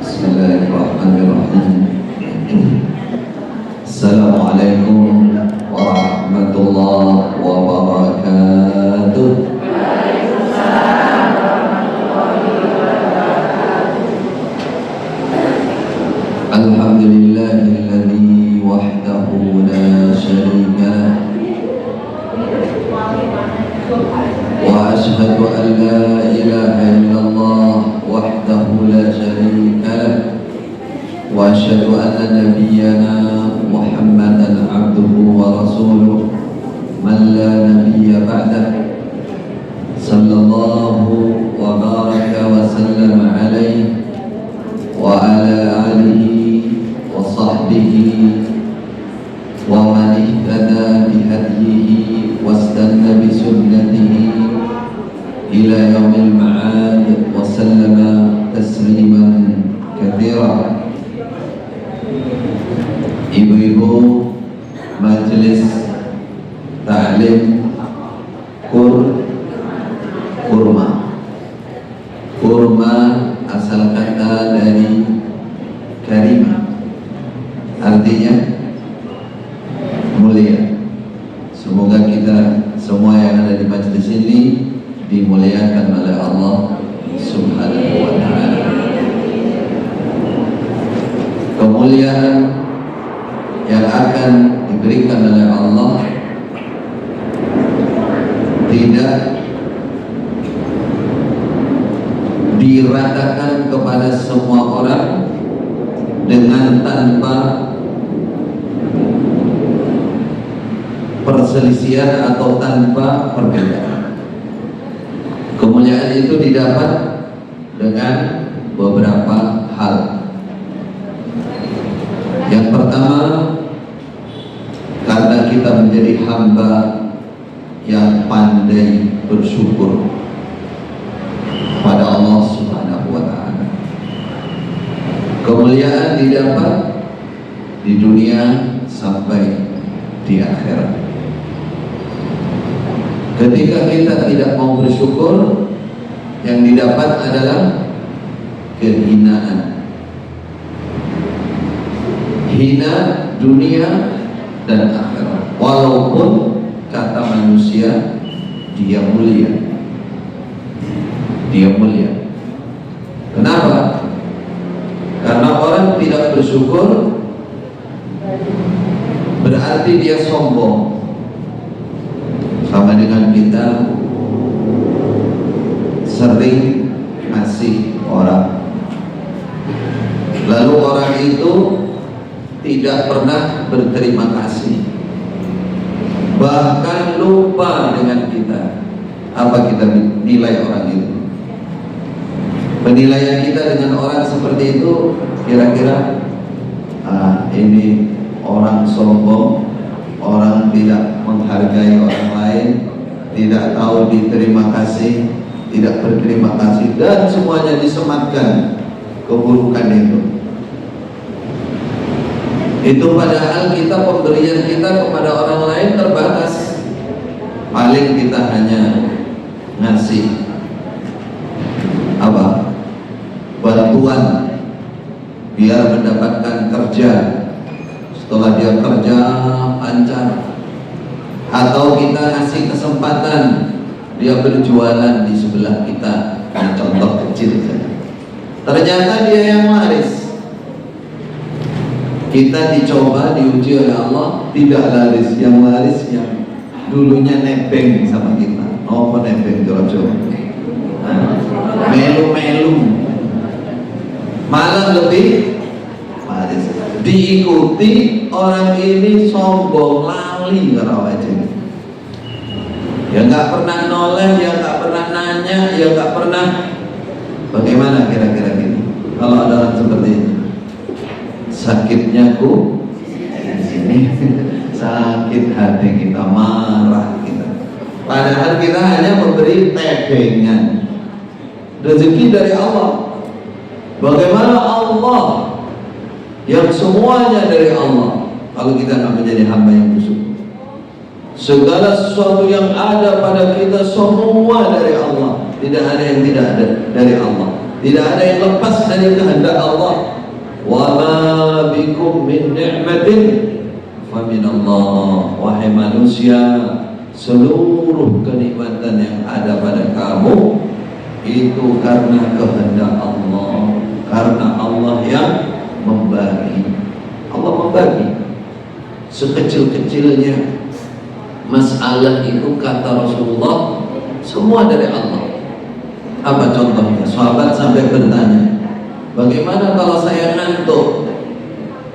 Bismillahirrahmanirrahim. Assalamualaikum warahmatullahi wabarakatuh. Alhamdulillahilladzi wahdahu la syarika lahu wa ashhadu an la ilaha illallah wahdahu la syarika lahu wa asyhadu anna nabiyyana Muhammadan abduhu wa rasuluh man la nabiyya ba'dah sallallahu wa baraka wa sallama alaihi wa ala alihi wa sahbihi wa man ihtada bihadyihi wastanna bisunnatihi ila yaumil ma'ad wa sallama tasliman katsira. Ibu-ibu majelis ta'lim kurma asal kata dari karimah, artinya mulia. Semoga kita semua yang ada di majelis ini dimuliakan oleh Allah Subhanahu wa ta'ala. Kemuliaan yang akan diberikan oleh Allah tidak diratakan kepada semua orang dengan tanpa perselisihan atau tanpa perbedaan. Kemuliaan itu didapat dengan beberapa hal. Yang pertama, karena kita menjadi hamba yang pandai bersyukur pada Allah Subhanahu wa ta'ala. Kemuliaan didapat di dunia sampai di akhirat. Ketika kita tidak mau bersyukur, yang didapat adalah kehinaan. Hina dunia dan akhirat. Walaupun kata manusia dia mulia. Dia mulia. Kenapa? Karena orang tidak bersyukur berarti dia sombong. Sama dengan kita sering ngasih orang, lalu orang itu tidak pernah berterima kasih, bahkan lupa dengan kita. Apa kita nilai orang itu? Penilaian kita dengan orang seperti itu kira-kira ini orang sombong, orang tidak menghargai orang lain, tidak tahu diterima kasih, tidak berterima kasih, dan semuanya disematkan keburukan itu. Itu padahal kita, pemberian kita kepada orang lain terbatas. Paling kita hanya ngasih apa? Bantuan biar mendapatkan kerja. Setelah dia kerja lancar, atau kita ngasih kesempatan dia berjualan di sebelah kita. Ini contoh kecil saja. Ternyata dia yang laris. Kita dicoba, diuji oleh Allah, tidak laris. Yang laris yang dulunya nebeng sama kita. Apa nebeng jojo? Melu-melu. Malah lebih laris. Diikuti orang ini sombong, lali kalau aja. Ya nggak pernah noleh, ya nggak pernah nanya, ya nggak pernah. Bagaimana kira-kira gini? Kalau ada orang seperti ini, sakitnya di sini, sakit hati kita, marah kita. Padahal kita hanya memberi tebengan, rezeki dari Allah. Bagaimana Allah yang semuanya dari Allah, kalau kita nggak menjadi hamba yang bersyukur? Segala sesuatu yang ada pada kita semua dari Allah. Tidak ada yang tidak ada dari Allah. Tidak ada yang lepas dari kehendak Allah. Wa ma bikum min ni'matin fa min Allah. Wahai manusia, seluruh kenikmatan yang ada pada kamu itu karena kehendak Allah, karena Allah yang membagi. Allah membagi. Sekecil-kecilnya masalah itu, kata Rasulullah, semua dari Allah. Apa contohnya? Sahabat sampai bertanya, bagaimana kalau saya ngantuk?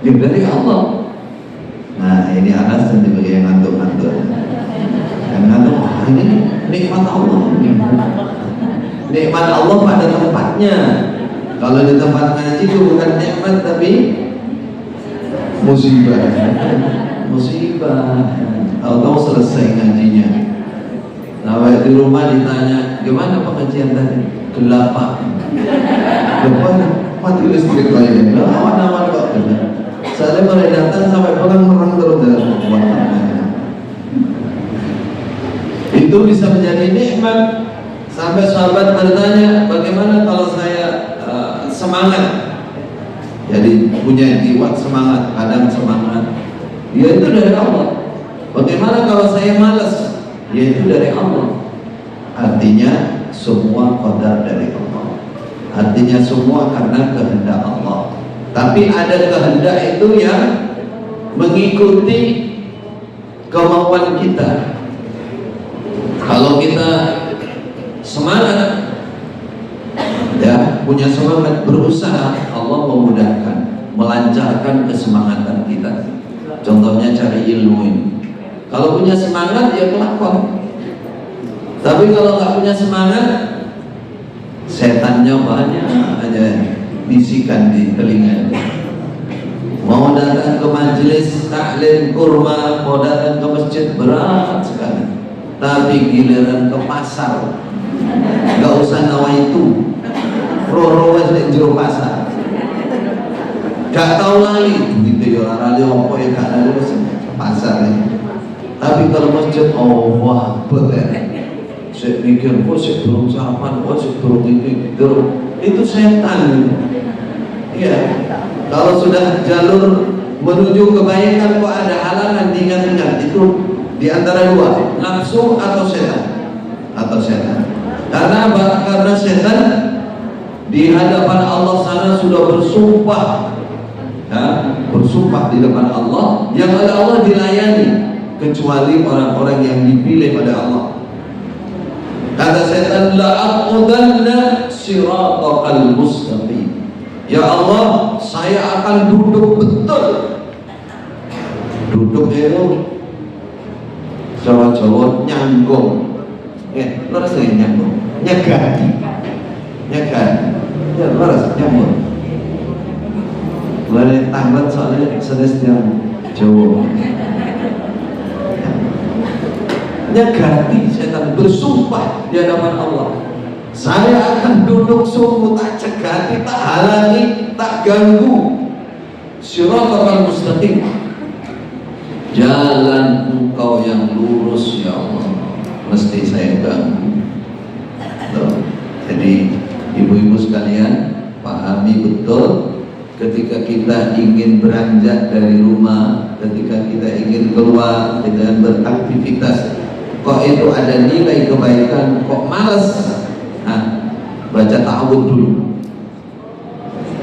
Ya dari Allah. Nah ini Anas dan juga yang ngantuk-ngantuk. Yang ngantuk, ini nikmat Allah. Nikmat Allah pada tempatnya. Kalau di tempat ngaji itu bukan nikmat tapi musibah. Musibah. Tahu selesai ngajinya. Nah, di rumah ditanya, gimana pengajian tadi? Gelap Pak. Depan mati listrik lain. Awan-awan kok gelap. Saya mulai datang sampai pulang merang terus dalam buatan. Itu bisa menjadi nikmat. Sampai sahabat bertanya, bagaimana kalau saya semangat? Jadi punya jiwa semangat, kadang semangat. Ya itu dari Allah. Bagaimana kalau saya malas? Yaitu dari Allah. Artinya semua qadar dari Allah. Artinya semua karena kehendak Allah. Tapi ada kehendak itu yang mengikuti kemauan kita. Kalau kita semangat, ya punya semangat, berusaha, Allah memudahkan, melancarkan kesemangatan kita. Contohnya cari ilmu ini. Kalau punya semangat ya kelakon. Tapi kalau nggak punya semangat, setannya banyak aja bisikan di telinga. Mau datang ke majelis taklim kurma, mau datang ke masjid berat sekali. Tapi giliran ke pasar, nggak usah nawaitu, roro-roro di jero pasar. Gak tahu lali gitu ya, lali apa ya gak lalu pasar ini. Tapi kalau masjid, oh wah betul. Saya mikir, kok saya belum sarapan, kok saya belum itu setan gitu. Iya. Kalau sudah jalur menuju kebaikan kok ada halangan, diingat-ingat itu di antara dua, nafsu atau setan. Atau setan. Karena apa? Karena setan di hadapan Allah sana sudah bersumpah. Ya, bersumpah di depan Allah, yang oleh Allah dilayani kecuali orang-orang yang dipilih pada Allah. Kata setan, la aqudanna siratal mustaqim. Ya Allah, saya akan duduk betul. Duduk itu Jawa-Jawa nyanggung. Leres ya nyanggung. Nyegati. Nyegati. Ya leres nyanggung. Mulai tanglet soalnya sedang Jawa. Nyegati, setan bersumpah di hadapan Allah, saya akan duduk sungguh, tak cegati, tak halangi, tak ganggu. Siratal mustaqim, jalan engkau yang lurus ya Allah, mesti saya ganggu. Jadi ibu-ibu sekalian, pahami betul, ketika kita ingin beranjak dari rumah, ketika kita ingin keluar dengan beraktivitas, kok itu ada nilai kebaikan, kok malas, nah, baca ta'awudz dulu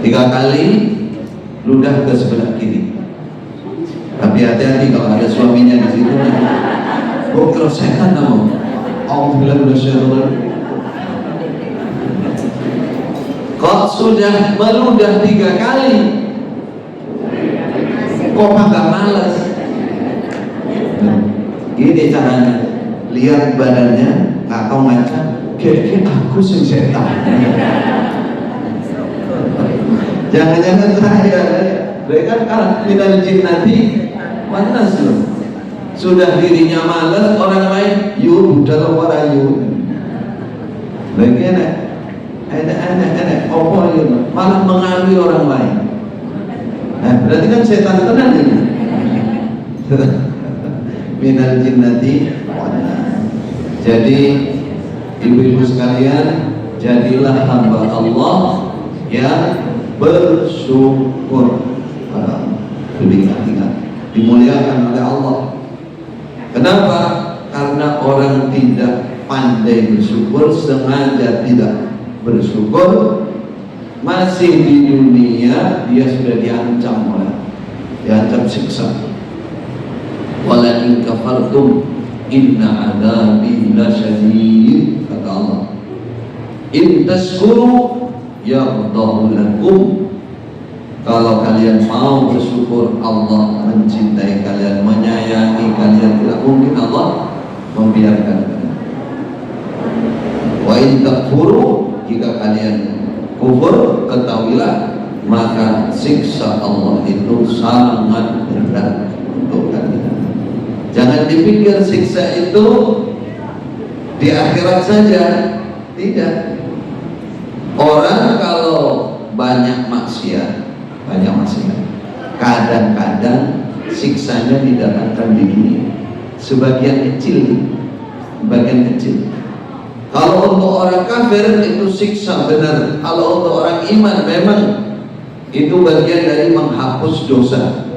3 kali, ludah ke sebelah kiri. Tapi hati-hati kalau ada suaminya di situ. Kok kira setan kamu? Alhamdulillah minasyaitonir. Kok sudah meludah 3 kali, kok agak malas? Ini caranya. Lihat badannya, atau ngaca, kira-kira aku sing setan. Jangan-jangan saya, mereka kan minal jinnati wanas loh. Sudah dirinya malas, orang lain yuk dalam warayu. Lagi enak, opo yuk, malah mengalui orang lain. Nah, berarti kan setan tenan ini. Minal jinnati wanas. Jadi ibu-ibu sekalian, jadilah hamba Allah yang bersyukur. Ingat, dimuliakan oleh Allah. Kenapa? Karena orang tidak pandai bersyukur, sengaja tidak bersyukur, masih di dunia dia sudah diancam siksa. Wala in kafartum inna adabi lasyadid, kata Allah. In tashkuru yardahu lakum. Kalau kalian mau bersyukur, Allah mencintai kalian, menyayangi kalian. Tidak mungkin Allah membiarkan kalian. Wa in takfuru, jika kalian kufur, ketahuilah maka siksa Allah itu sangat berat untuk kalian. Jangan dipikir siksa itu di akhirat saja. Tidak. Orang kalau banyak maksiat, kadang-kadang siksanya didatangkan di dunia. Sebagian kecil. Kalau untuk orang kafir itu siksa benar. Kalau untuk orang iman memang itu bagian dari menghapus dosa.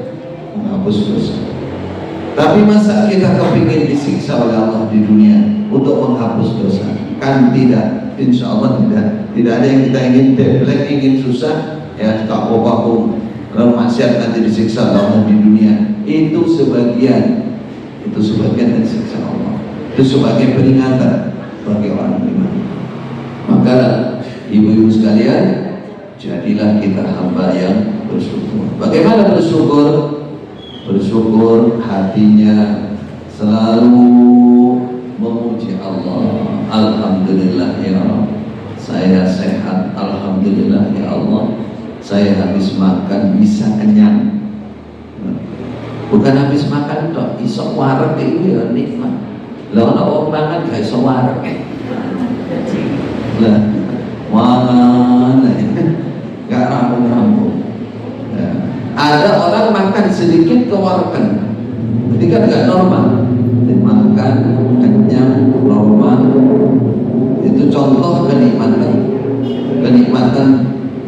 Tapi masa kita kepingin disiksa oleh Allah di dunia untuk menghapus dosa? Kan tidak. Insya Allah tidak ada yang kita ingin deblek, ingin susah. Ya, tak apa-apa kalau maksiat nanti disiksa Allah di dunia. Itu sebagian dari siksa Allah. Itu sebagai peringatan bagi orang beriman. Maka ibu-ibu sekalian, jadilah kita hamba yang bersyukur. Bagaimana bersyukur? Bersyukur hatinya selalu memuji Allah. Alhamdulillah ya Allah, saya sehat. Alhamdulillah ya Allah, saya habis makan bisa kenyang. Bukan habis makan toh, iso wareg itu ya nikmat. Lah ana wong mangan gak iso wareg. Lah mana gak rampung-rampung. Ya. Ada orang makan sedikit kewaregen. Jadi kan gak normal. Makan kenyang normal. Itu contoh kenikmatan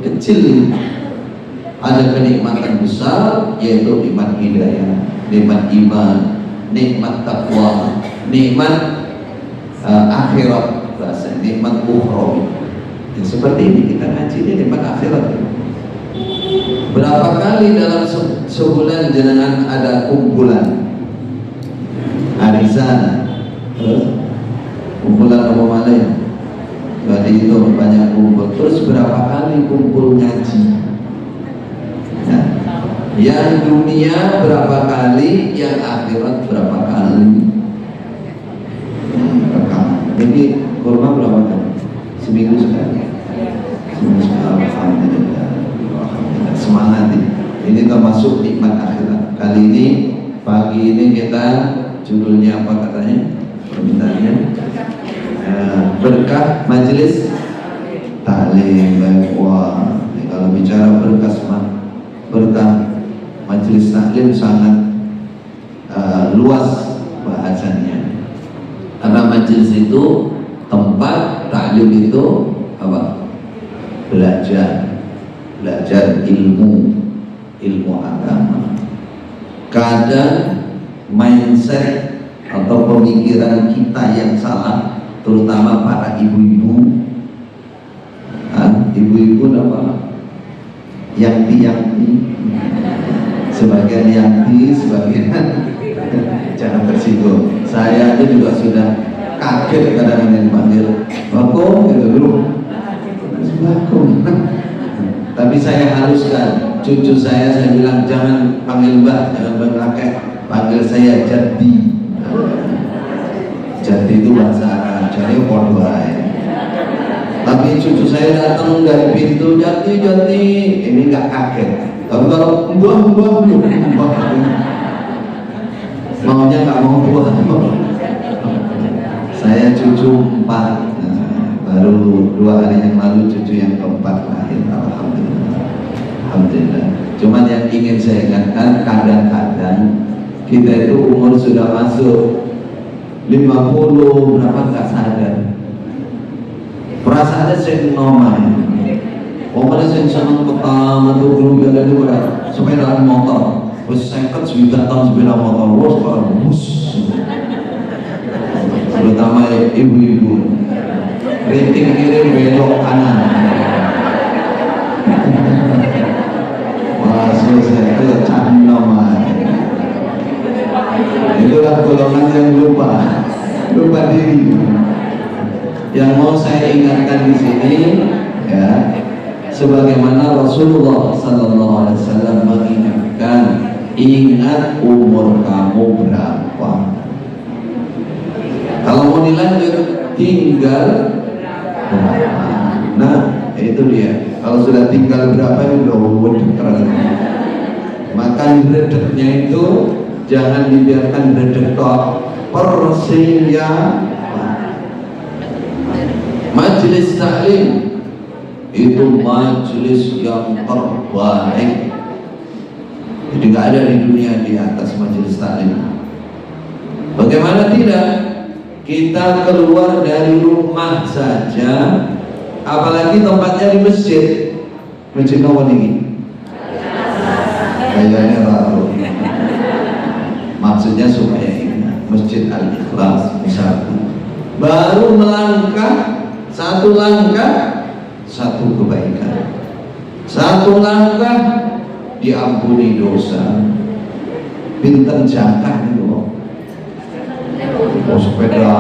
kecil. Ada kenikmatan besar, yaitu nikmat hidayah, nikmat iman, nikmat takwa, nikmat akhirat, bahasa nikmat ukhrawi. Ya, seperti ini kita ngaji ini nikmat akhirat. Berapa kali dalam sebulan jenengan ada kumpulan arisan, kumpulan apa mana ya? Jadi itu banyak kumpul. Terus berapa kali kumpul ngaji? Nah, yang dunia berapa kali, yang akhirat berapa kali? Jadi kurma berapa kali? Seminggu sekali. Alhamdulillah. Semangat ini termasuk nikmat akhirat. Kali ini pagi ini kita judulnya apa katanya? Permintaannya berkah majelis taklim. Wah, kalau bicara berkah majelis taklim sangat luas bahasannya. Karena majelis itu tempat, taklim itu apa? Belajar ilmu agama. Kadang mindset atau pemikiran kita yang salah, terutama para ibu-ibu, apa? Yangti, sebagian yangti, sebagian jangan tersinggung. Saya itu juga sudah kaget kadang-kadang dipanggil Bakom gitu dulu. Bakom. Tapi saya haluskan cucu saya bilang jangan panggil Mbak, jangan panggil kakek, panggil saya Jati. Jati itu bahasa Arab, jadi kodwai. Tapi cucu saya datang dari pintu, Jati, ini nggak kaget. Tapi kalau buah maunya nggak mau buah. Saya cucu 4, baru 2 hari yang lalu cucu yang keempat lahir. Alhamdulillah. Cuman yang ingin saya katakan, kadang-kadang kita itu umur sudah masuk 50 berapa nggak sadar. Perasaannya saya normal. Pokoknya saya senang pertama tuh belum ada di sepedaan motor. Wes seket sudah tahun sepeda motor, wes sekarang bus. Terutama ibu-ibu, rating kiri belok kanan. Wah, selesai itu nama. Itulah golongan yang lupa diri. Yang mau saya ingatkan di sini, ya, sebagaimana Rasulullah SAW mengingatkan, ingat umur kamu berapa. Kalau mau dilanjut, tinggal berapa. Nah, itu dia. Kalau sudah tinggal berapa itu udah maka redeknya itu jangan dibiarkan redek tok, persiapan. Majelis taklim itu majelis yang terbaik. Jadi nggak ada di dunia di atas majelis taklim. Bagaimana tidak? Kita keluar dari rumah saja, apalagi tempatnya di masjid. Masjid apa ini? Kayaknya baru. Maksudnya supaya ingat Masjid Al-Ikhlas misalnya. Baru melangkah, satu langkah, satu kebaikan. Satu langkah diampuni dosa. Pinten jangkah itu. Oh, sepeda.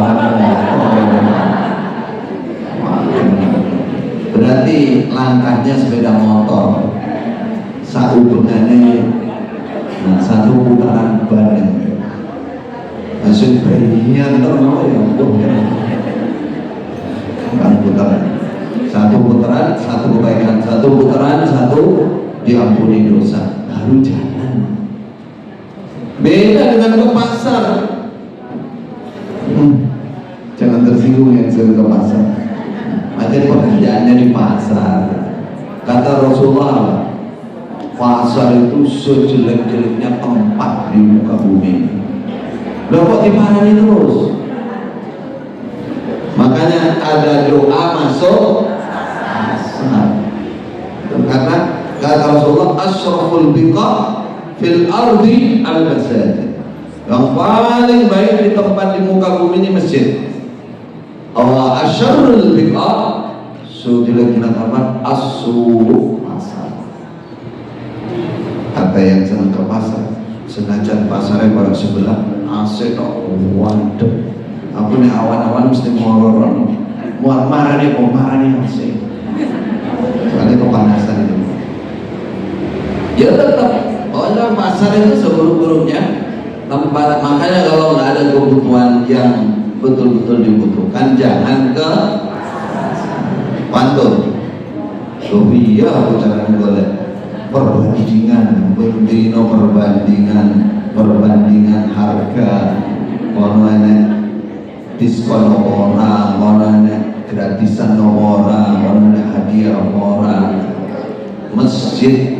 Berarti langkahnya sepeda motor. Saubengannya satu putaran bareng. Masuk bayian terlalu ya, bukan putaran. Satu putaran, satu kebaikan. Satu putaran, satu diampuni dosa. Baru jalan. Beda dengan ke pasar. Jangan tersinggung yang sering ke pasar. Macam pekerjaannya di pasar. Kata Rasulullah, pasar itu sejelek-jeleknya tempat di muka bumi. Loh kok diparani terus? Makanya ada doa masuk pasar. Karena kata Rasulullah, asyraful biqa fil ardi al-masajid. Yang paling baik di tempat di muka bumi ini masjid. Allah asyarul biqa, sejelek-jelek tempat as-suq, pasar. Kata yang senang ke pasar, senajan pasarnya pada sebelah AC kok waduh. Aku nih awan-awan mesti ngoror, muat marah nih, kok marah nih AC. Soalnya kepanasan itu. Ya tetap, pokoknya pasar itu seburuk-buruknya tempat. Makanya kalau nggak ada kebutuhan yang betul-betul dibutuhkan, jangan ke pantun. Iya, aku jangan boleh perbandingan, bendino perbandingan harga, konoane diskon orang, konoane gratisan orang, konoane hadiah orang. Masjid,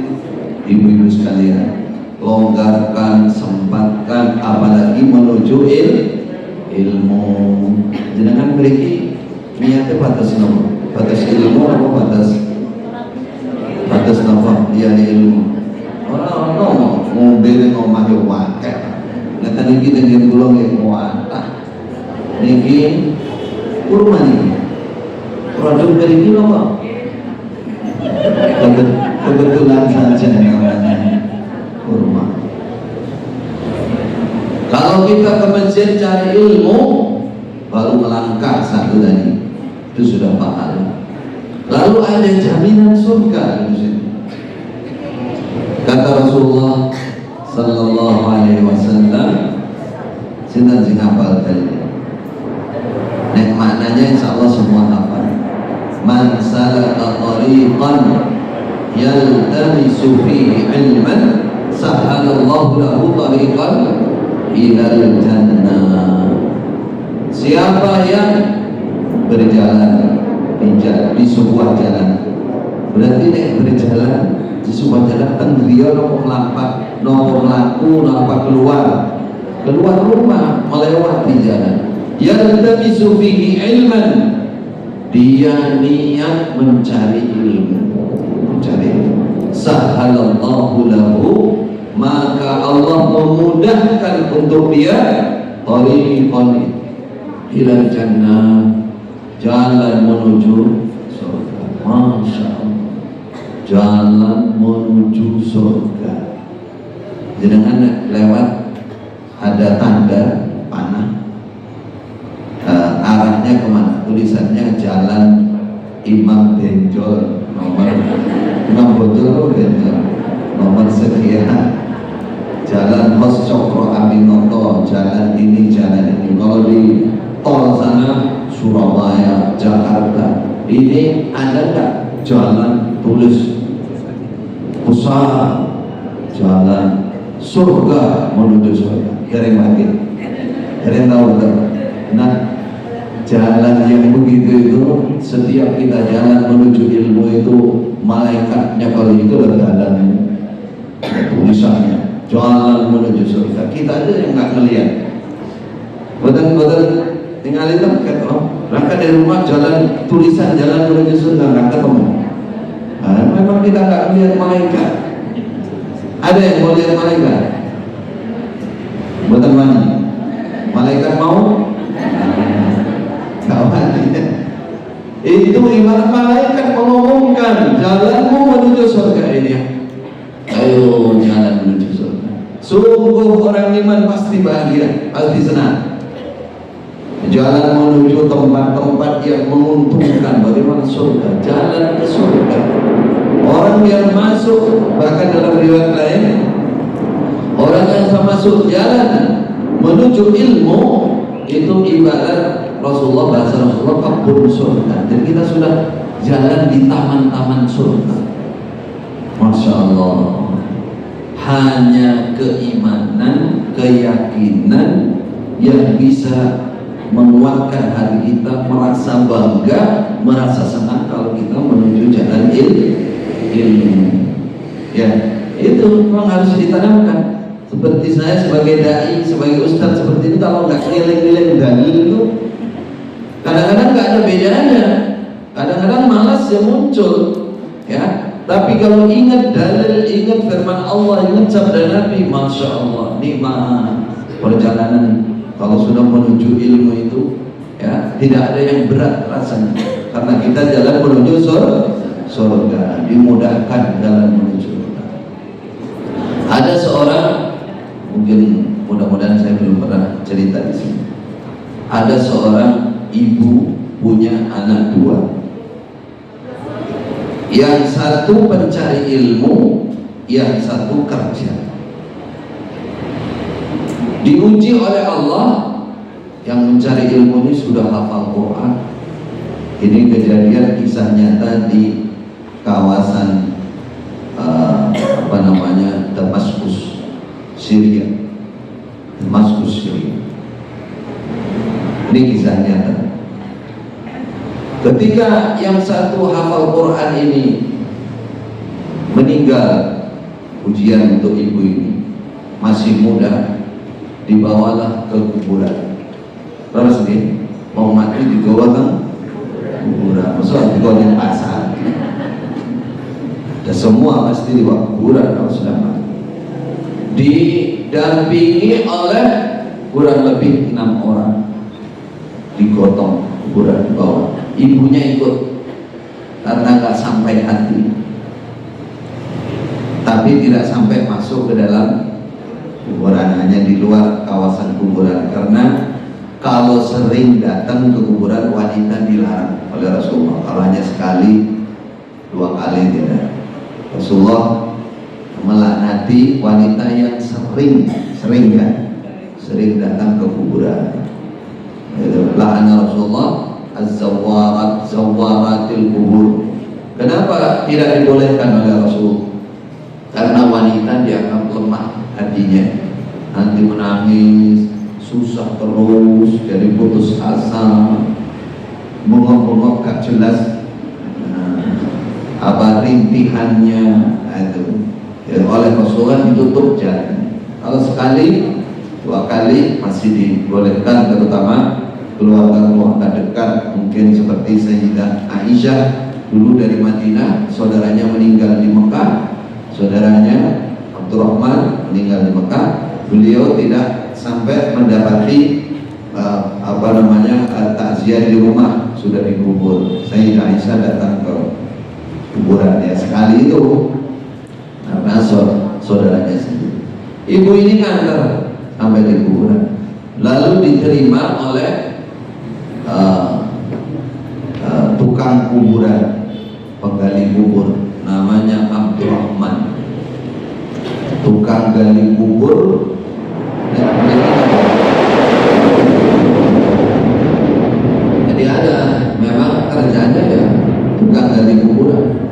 ibu-ibu sekalian, longgarkan, sempatkan, apalagi menuju ilmu. Jangan memiliki niatnya batas nomor, batas ilmu apa batas nomor dia ilmu. Orang mobil ngomah yo wae. Nek niki dengan kula nggih kuatah. Niki kurma niki. Produk dari ini apa? Kebetulan saja namanya kurma. Kalau kita ke masjid cari ilmu, baru melangkah satu tadi, itu sudah pahala. Lalu ada jaminan surga di sini. Kata Rasulullah Sallallahu Alaihi Wasallam, sinten sing hafal tadi? Nek maknanya insya Allah semua hafal. Man salaka tariqan yaltamisu fihi ilman, sahalallahu lahu tariqan ilal jannah. Siapa yang berjalan di sebuah jalan, berarti nek berjalan di sebuah jalan kan dia nopo melapak, nopo melaku, nopo keluar rumah, melewati jalan. Yaltamisu fihi ilman, dia niat mencari ilmu. sahhalallahu lahu, maka Allah memudahkan untuk dia tariqan ilal jannah, jalan menuju surga. Masya Allah, jalan menuju surga. Jenengan lewat ada tanda panah, arahnya kemana? Tulisannya Jalan Imam Benjol nomor Imam Benjol nomor sekian, Jalan Hos Cokro Aminoto, jalan ini, jalan ini. Kalau di tol sana Surabaya, Jakarta, ini ada enggak jalan tulis besar jalan surga menuju surga? Keren lagi, keren tahu betul. Nah, jalan yang begitu itu, setiap kita jalan menuju ilmu itu, malaikatnya kalau itu berjalan, tulisannya jalan menuju surga. Kita aja yang nggak ngelihat, betul-betul tinggal itu kata berangkat dari rumah, jalan tulisan jalan menuju surga nggak ketemu. Nah, memang kita nggak melihat malaikat. Ada yang mau lihat malaikat? Buatan mana? Malaikat mau? Kawan, itu ibarat malaikat mengumumkan jalanmu menuju surga ini. Ayo jalan menuju surga. Sungguh orang iman pasti bahagia, pasti senang. Jalan menuju tempat-tempat yang menguntungkan. Bagaimana surga? Jalan ke surga. Orang yang masuk, bahkan dalam riwayat lain, orang yang masuk jalan menuju ilmu itu ibarat Rasulullah, bahasa Rasulullah, kebun surga. Dan kita sudah jalan di taman-taman surga. Masya Allah. Hanya keimanan, keyakinan yang bisa menguatkan hati kita, merasa bangga, merasa senang kalau kita menuju jalan ilmu. Ya, itu memang harus ditanamkan. Seperti saya sebagai dai, sebagai ustaz seperti ini, kalau nggak ngiling-ngiling dalil itu, kadang-kadang nggak ada bedanya. Kadang-kadang malas yang muncul, ya. Tapi kalau ingat dalil, ingat firman Allah, ingat sabda Nabi, masya Allah, nikmat perjalanan. Kalau sudah menuju ilmu itu, ya, tidak ada yang berat rasanya, karena kita jalan menuju surga, dimudahkan jalan menuju surga. Ada seorang, mungkin mudah-mudahan saya belum pernah cerita di sini. Ada seorang ibu punya anak dua. Yang satu pencari ilmu, yang satu kerja. Diuji oleh Allah, yang mencari ilmu ini sudah hafal Quran. Ini kejadian kisah nyata di kawasan Damaskus, Syria. Damaskus, Syria. Ini kisah nyata. Ketika yang satu hafal Quran ini meninggal, ujian untuk ibu ini masih muda, dibawalah ke kuburan. Terus nih, mau mati dibawa ke kuburan. Maksudnya dibawa di pasar. Dan semua pasti dibawa kuburan kalau sudah mati. Didampingi oleh kurang lebih 6 orang, digotong kuburan di bawah. Ibunya ikut karena nggak sampai hati, tapi tidak sampai masuk ke dalam kuburan, hanya di luar kawasan kuburan. Karena kalau sering datang ke kuburan, wanita dilarang oleh Rasulullah. Kalau hanya sekali, 2 kali tidak. Rasulullah melaknati wanita yang sering datang ke kuburan. La'ana Rasulullah zawaratil kubur. Kenapa tidak dibolehkan oleh Rasul? Karena wanita dianggap lemah hatinya, nanti menangis, susah terus, jadi putus asa, bengok-bengok gak jelas apa rintihannya itu. Ya, oleh Rasulullah ditutup jalan. Kalau sekali, 2 kali masih dibolehkan, terutama keluarga dekat, mungkin seperti Sayyidah Aisyah dulu dari Madinah, saudaranya meninggal di Mekah, saudaranya Abdurrahman meninggal di Mekah. Beliau tidak sampai mendapati takziah di rumah, sudah dikubur. Sayyidah Aisyah datang ke kuburannya sekali itu karena saudaranya sendiri. Ibu ini ngantar sampai di kuburan, lalu diterima oleh tukang kuburan, penggali kubur, namanya Abdurrahman. Tukang gali kubur. Jadi ada memang kerjanya ya tukang gali kuburan.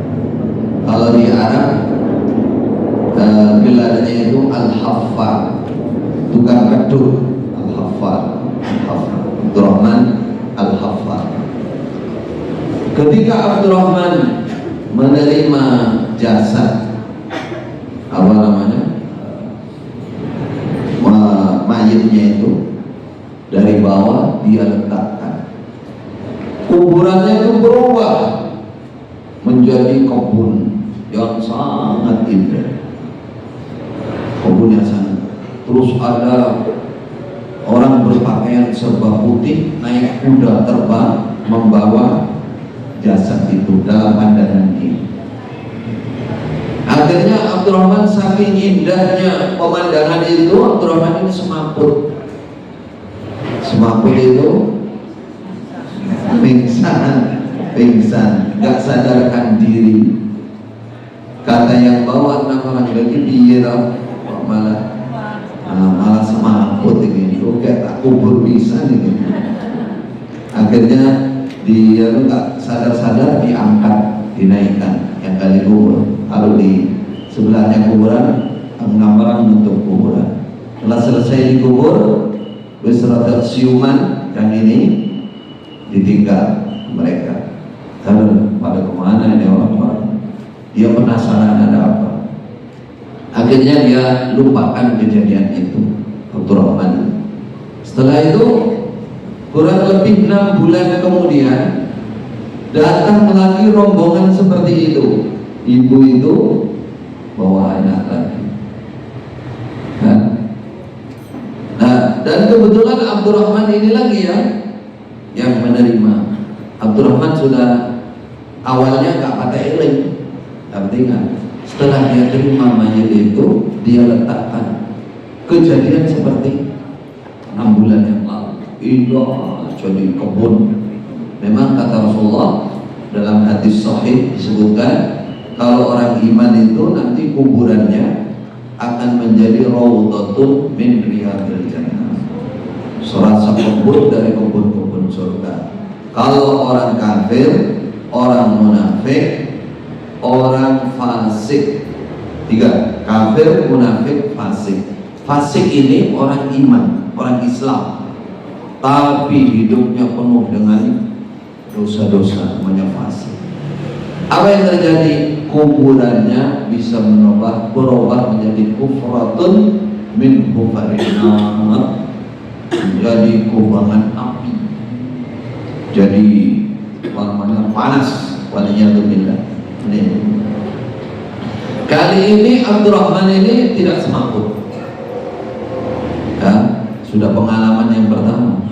Kalau di Arab gelarnya itu Al-Haffar, tukang beduk. Al-Haffar, Abdurrahman Al-Haffar. Ketika Abdurrahman menerima jasad mayitnya itu dari bawah, dia letakkan. Kuburannya itu berubah menjadi kebun yang sangat indah, kebun yang sangat. Terus ada orang berpakaian serba putih naik kuda terbang membawa jasad itu dalam pandangan dia. Akhirnya Abdurrahman saking indahnya pemandangan itu, Abdurrahman ini semaput itu pingsan, nggak sadarkan diri. Kata yang bawa anak orang lagi dia malah semaput ini, kayak tak kubur bisa nih. Akhirnya dia tuh nggak sadar diangkat, dinaikkan yang kali kubur. Lalu di sebelahnya kuburan 6 orang untuk kuburan. Setelah selesai dikubur, beserta siuman yang ini ditinggal mereka. Lalu pada kemana ini orang-orang? Dia penasaran ada apa. Akhirnya dia lupakan kejadian itu, Abdurrahman. Setelah itu kurang lebih 6 bulan kemudian datang lagi rombongan seperti itu. Ibu itu bawa anak lagi. Nah, dan kebetulan Abdurrahman ini lagi ya yang menerima. Abdurrahman sudah awalnya nggak pakai eling, artinya setelah dia terima mayat itu, dia letakkan. Kejadian seperti 6 bulan yang lalu. Indah jadi kebun. Memang kata Rasulullah dalam hadis sahih disebutkan, kalau orang iman itu nanti kuburannya akan menjadi raudhatun min riyadil jannah, serasa kebun dari kebun-kebun surga. Kalau orang kafir, orang munafik, orang fasik, 3, kafir, munafik, fasik. Fasik ini orang iman, orang Islam, tapi hidupnya penuh dengan dosa-dosa, namanya fasik. Apa yang terjadi? Kuburannya bisa berubah menjadi kufratun min kufarinat, menjadi kubangan api, jadi namanya panas. Waliyadzubillah. Kali ini Abdurrahman ini tidak semaput ya, sudah pengalaman yang pertama.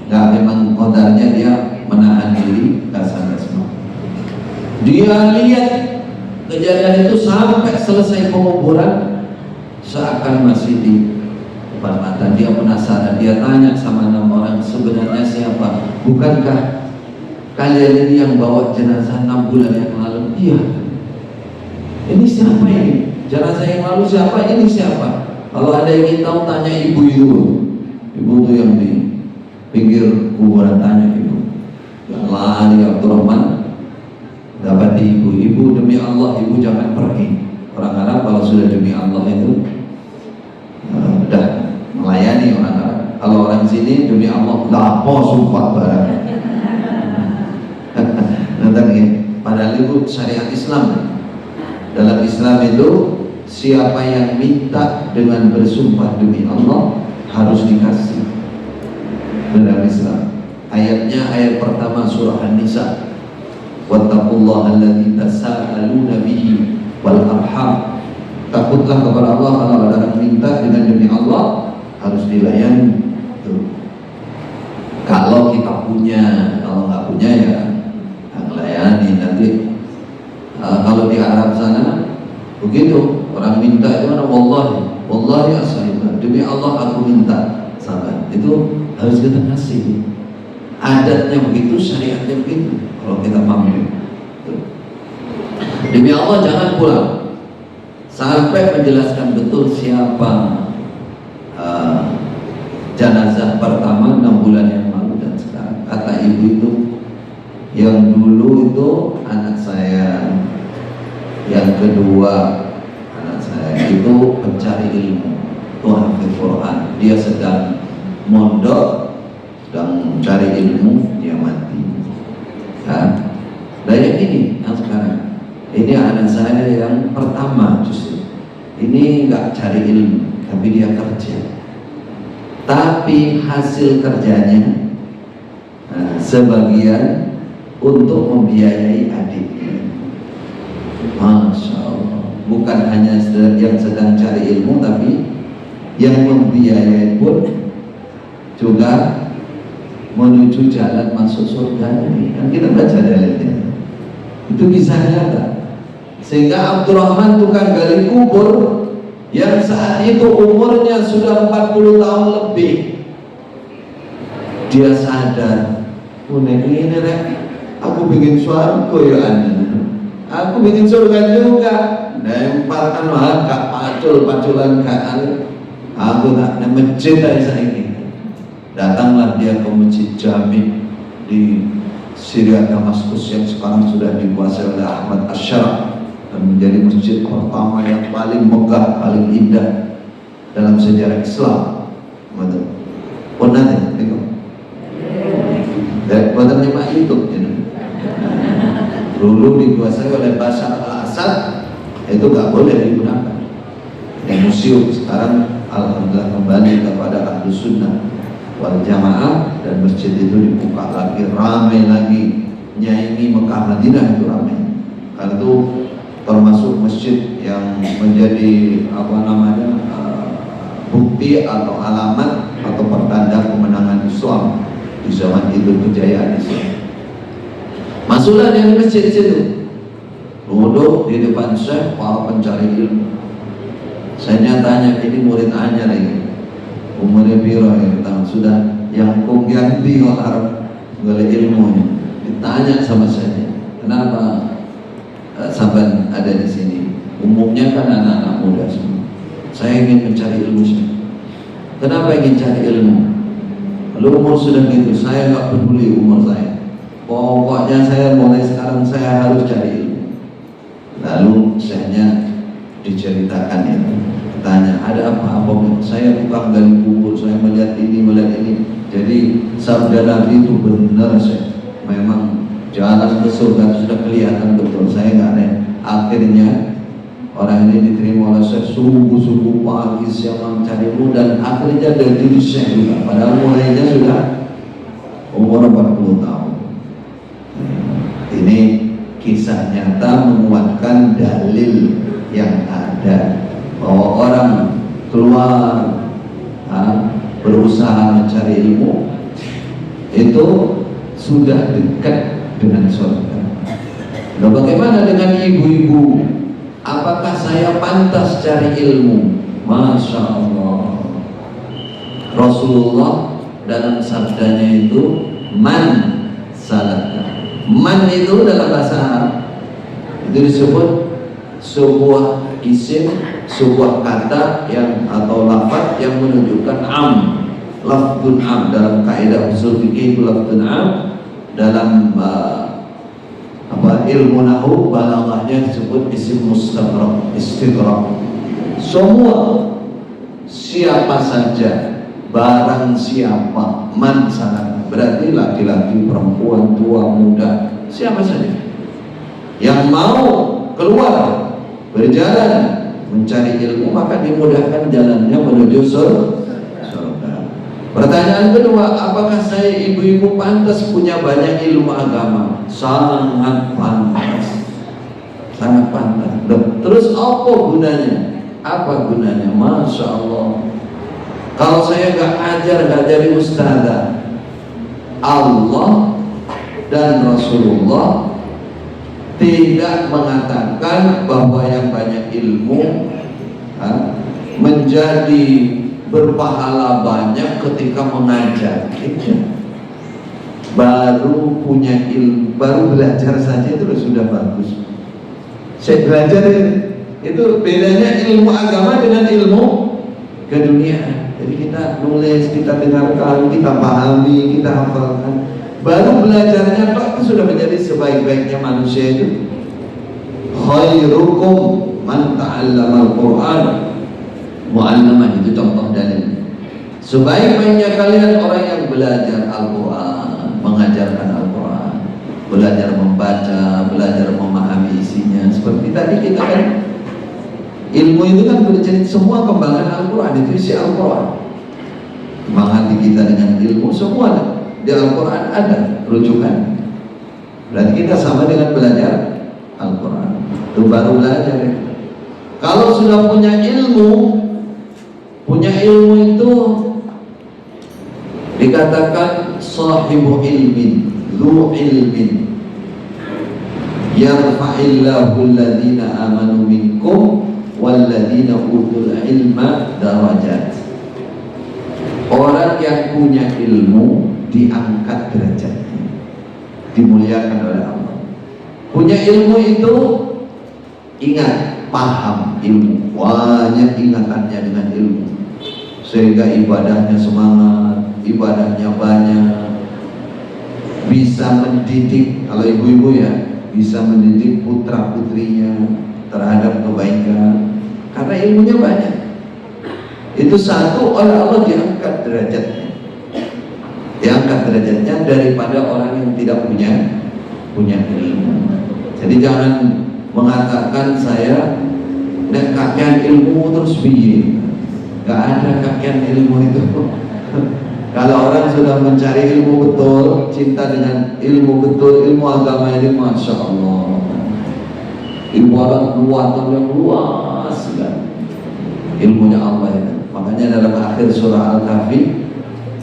Nggak, memang kodarnya dia menahan diri, nggak sadar semua. Dia lihat kejadian itu sampai selesai penguburan, seakan masih di depan mata. Dia penasaran, dia tanya sama 6 orang, sebenarnya siapa? Bukankah kalian ini yang bawa jenazah 6 bulan yang lalu? Iya. Ini siapa ini? Jenazah yang lalu siapa? Ini siapa? Kalau ada yang ingin tahu, tanya ibu itu. Ibu itu yang di pinggir kuburan, tanya ibu. Yang lari Abdurrahman dapat ibu, demi Allah ibu jangan pergi. Orang Arab kalau sudah demi Allah itu udah melayani orang Arab. Kalau orang sini demi Allah lapo sumpah barang. Nanti padahal itu syariat Islam. Dalam Islam itu siapa yang minta dengan bersumpah demi Allah harus dikasih. Dalam Islam ayatnya ayat pertama surah An-Nisa, wattaqullaha alladzi tasaaluna bihi wal arham Takutlah kepada Allah. Kalau ada orang minta dengan demi Allah, harus dilayani. Kalau kita punya, kalau nggak punya ya layani. Nanti kalau di Arab sana begitu, orang minta itu mana, wallahi as'alullah, demi Allah aku minta, sabar. Itu harus kita kasih. Adatnya begitu, syariatnya begitu. Kalau kita mampu, demi Allah jangan pulang sampai menjelaskan betul siapa jenazah pertama 6 bulan yang lalu dan sekarang. Kata ibu itu, yang dulu itu anak saya, yang kedua anak saya itu pencari ilmu, itu hafid Quran, dia sedang mondok, sedang mencari ilmu, dia mati. Dan yang ini yang sekarang, ini anak saya yang pertama justru, ini nggak cari ilmu tapi dia kerja, tapi hasil kerjanya sebagian untuk membiayai adiknya. Masya Allah, bukan hanya yang sedang cari ilmu, tapi yang membiayai pun juga menuju jalan masuk surga. Ini kan kita baca dalilnya, itu kisah nyata. Sehingga Abdurrahman tukang gali kubur yang saat itu umurnya sudah 40 tahun lebih, dia sadar, ini rek, aku bikin suaraku ya anda, aku bikin surga juga. Lemparkan gak paculan aku tak ada masjid dari saya ini. Datanglah dia ke masjid Jami di Syria Damaskus yang sekarang sudah dikuasai oleh Ahmad Asy'ari dan menjadi masjid pertama yang paling megah, paling indah dalam sejarah Islam. Betul. Pernah tengok? Dan buatan lima YouTube dulu dikuasai oleh Bashar al-Assad, itu gak boleh digunakan. Di museum sekarang alhamdulillah kembali kepada Ahlus Sunnah wal Jamaah, dan masjid itu dibuka lagi, ramai lagi, nyaingi Mekah Madinah itu ramai. Karena itu termasuk masjid yang menjadi bukti atau alamat atau pertanda kemenangan Islam di zaman itu, kejayaan Islam. Masuklah dari masjid situ, duduk di depan syekh para pencari ilmu. Saya tanya, ini murid anyar lagi, umurnya piro ya, sudah yang ganti orang gak ilmunya. Ditanya sama saya, kenapa sahabat ada di sini? Umumnya kan anak-anak muda semua. Saya ingin mencari ilmu. Kenapa ingin cari ilmu? Lalu umur sudah gitu, saya nggak peduli umur saya. Pokoknya saya mulai sekarang saya harus cari ilmu. Lalu syekhnya diceritakan itu. Tanya, ada apa? Saya tukang gali kubur, saya melihat ini. Jadi sabda Nabi itu benar, saya memang jalan ke surga sudah kelihatan betul. Saya nggak aneh. Akhirnya orang ini diterima oleh Syekh subuh pagi siang mencari ilmu, dan akhirnya jadi Syekh juga. Padahal mulainya sudah umur 40 tahun. Ini kisah nyata menguatkan dalil yang ada bahwa orang keluar berusaha mencari ilmu itu sudah dekat dengan surga. Nah, bagaimana dengan ibu-ibu? Apakah saya pantas cari ilmu? Masya Allah, Rasulullah dalam sabdanya itu man salaka. Man itu dalam bahasa Arab itu disebut sebuah isim, sebuah kata yang atau lafaz yang menunjukkan lafzun dalam kaidah usul fikih itu lafzun dalam ilmu nahwu balaghahnya disebut isim istidrak. Semua siapa saja, barang siapa, man sangat, berarti laki-laki, perempuan, tua, muda, siapa saja yang mau keluar berjalan mencari ilmu, maka dimudahkan jalannya menuju surga. Pertanyaan kedua, apakah saya ibu-ibu pantas punya banyak ilmu agama? Sangat pantas, sangat pantas. Terus apa gunanya Apa gunanya? Masya Allah. Kalau saya gak ajar, gak jadi ustazah, Allah dan Rasulullah tidak mengatakan bahwa yang banyak ilmu menjadi berpahala banyak ketika mengajar. Baru punya ilmu, baru belajar saja itu sudah bagus. Saya belajar itu bedanya ilmu agama dengan ilmu keduniaan. Jadi kita nulis, kita dengarkan, kita pahami, kita hafalkan. Baru belajarnya itu sudah menjadi sebaik-baiknya manusia itu. Khairukum man ta'allama al-Quran mu'allaman, itu contoh dalil. Sebaik-baiknya kalian orang yang belajar Al-Quran, mengajarkan Al-Quran, belajar membaca, belajar memahami isinya. Seperti tadi kita kan, ilmu itu kan bercerita semua kembangan Al-Quran, itu isi Al-Quran. Kembang hati kita dengan ilmu semua di Al-Quran ada rujukan. Berarti kita sama dengan belajar Al-Quran. Itu baru belajar ya. Kalau sudah punya ilmu itu dikatakan sahibu ilmin, dzu ilmin, yarfa'illahu alladhina amanu minkum walladzina utul ilma darajat. Orang yang punya ilmu diangkat derajatnya, dimuliakan oleh Allah. Punya ilmu itu ingat, paham ilmu, banyak ingatannya dengan ilmu, sehingga ibadahnya semangat, ibadahnya banyak, bisa mendidik, kalau ibu-ibu ya, bisa mendidik putra putrinya terhadap kebaikan karena ilmunya banyak. Itu satu, oleh Allah diangkat derajatnya, daripada orang yang tidak punya ilmu. Jadi jangan mengatakan saya nek kakean ilmu terus piye. Gak ada kakean ilmu itu. Kalau orang sudah mencari ilmu betul, cinta dengan ilmu betul, ilmu agama ini, masya Allah, ibarat luatan yang luas kan ilmunya Allah itu. Makanya dalam akhir surah Al-Kahfi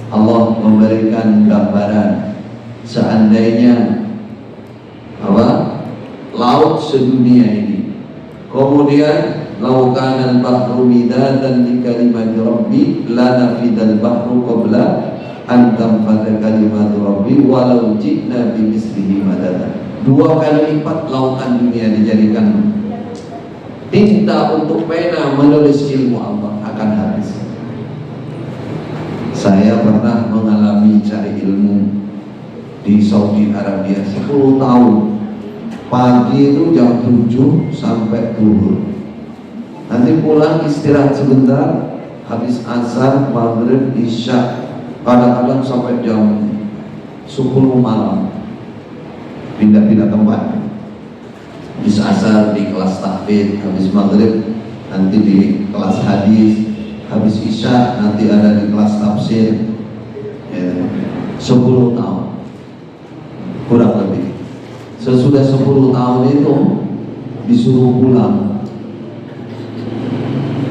Allah memberikan gambaran seandainya laut sedunia ini, kemudian laukan al-bahru midadan li kalimati rabbi la nafidal bahru qabla an tanfada kalimatu rabbi walau ji'na bimislihi madada. 2 kali lipat lautan dunia dijadikan tinta untuk pena menulis ilmu Allah akan habis. Saya pernah mengalami cari ilmu di Saudi Arabia 10 tahun. Pagi itu jam 7 sampai zuhur. Nanti pulang istirahat sebentar, habis asar, maghrib, isya, kadang-kadang sampai jam 10 malam. Pindah-pindah tempat. Habis asar di kelas tahfidz, habis maghrib nanti di kelas hadis, habis isya nanti ada di kelas tafsir. 10 tahun kurang lebih. Sesudah 10 tahun itu disuruh pulang.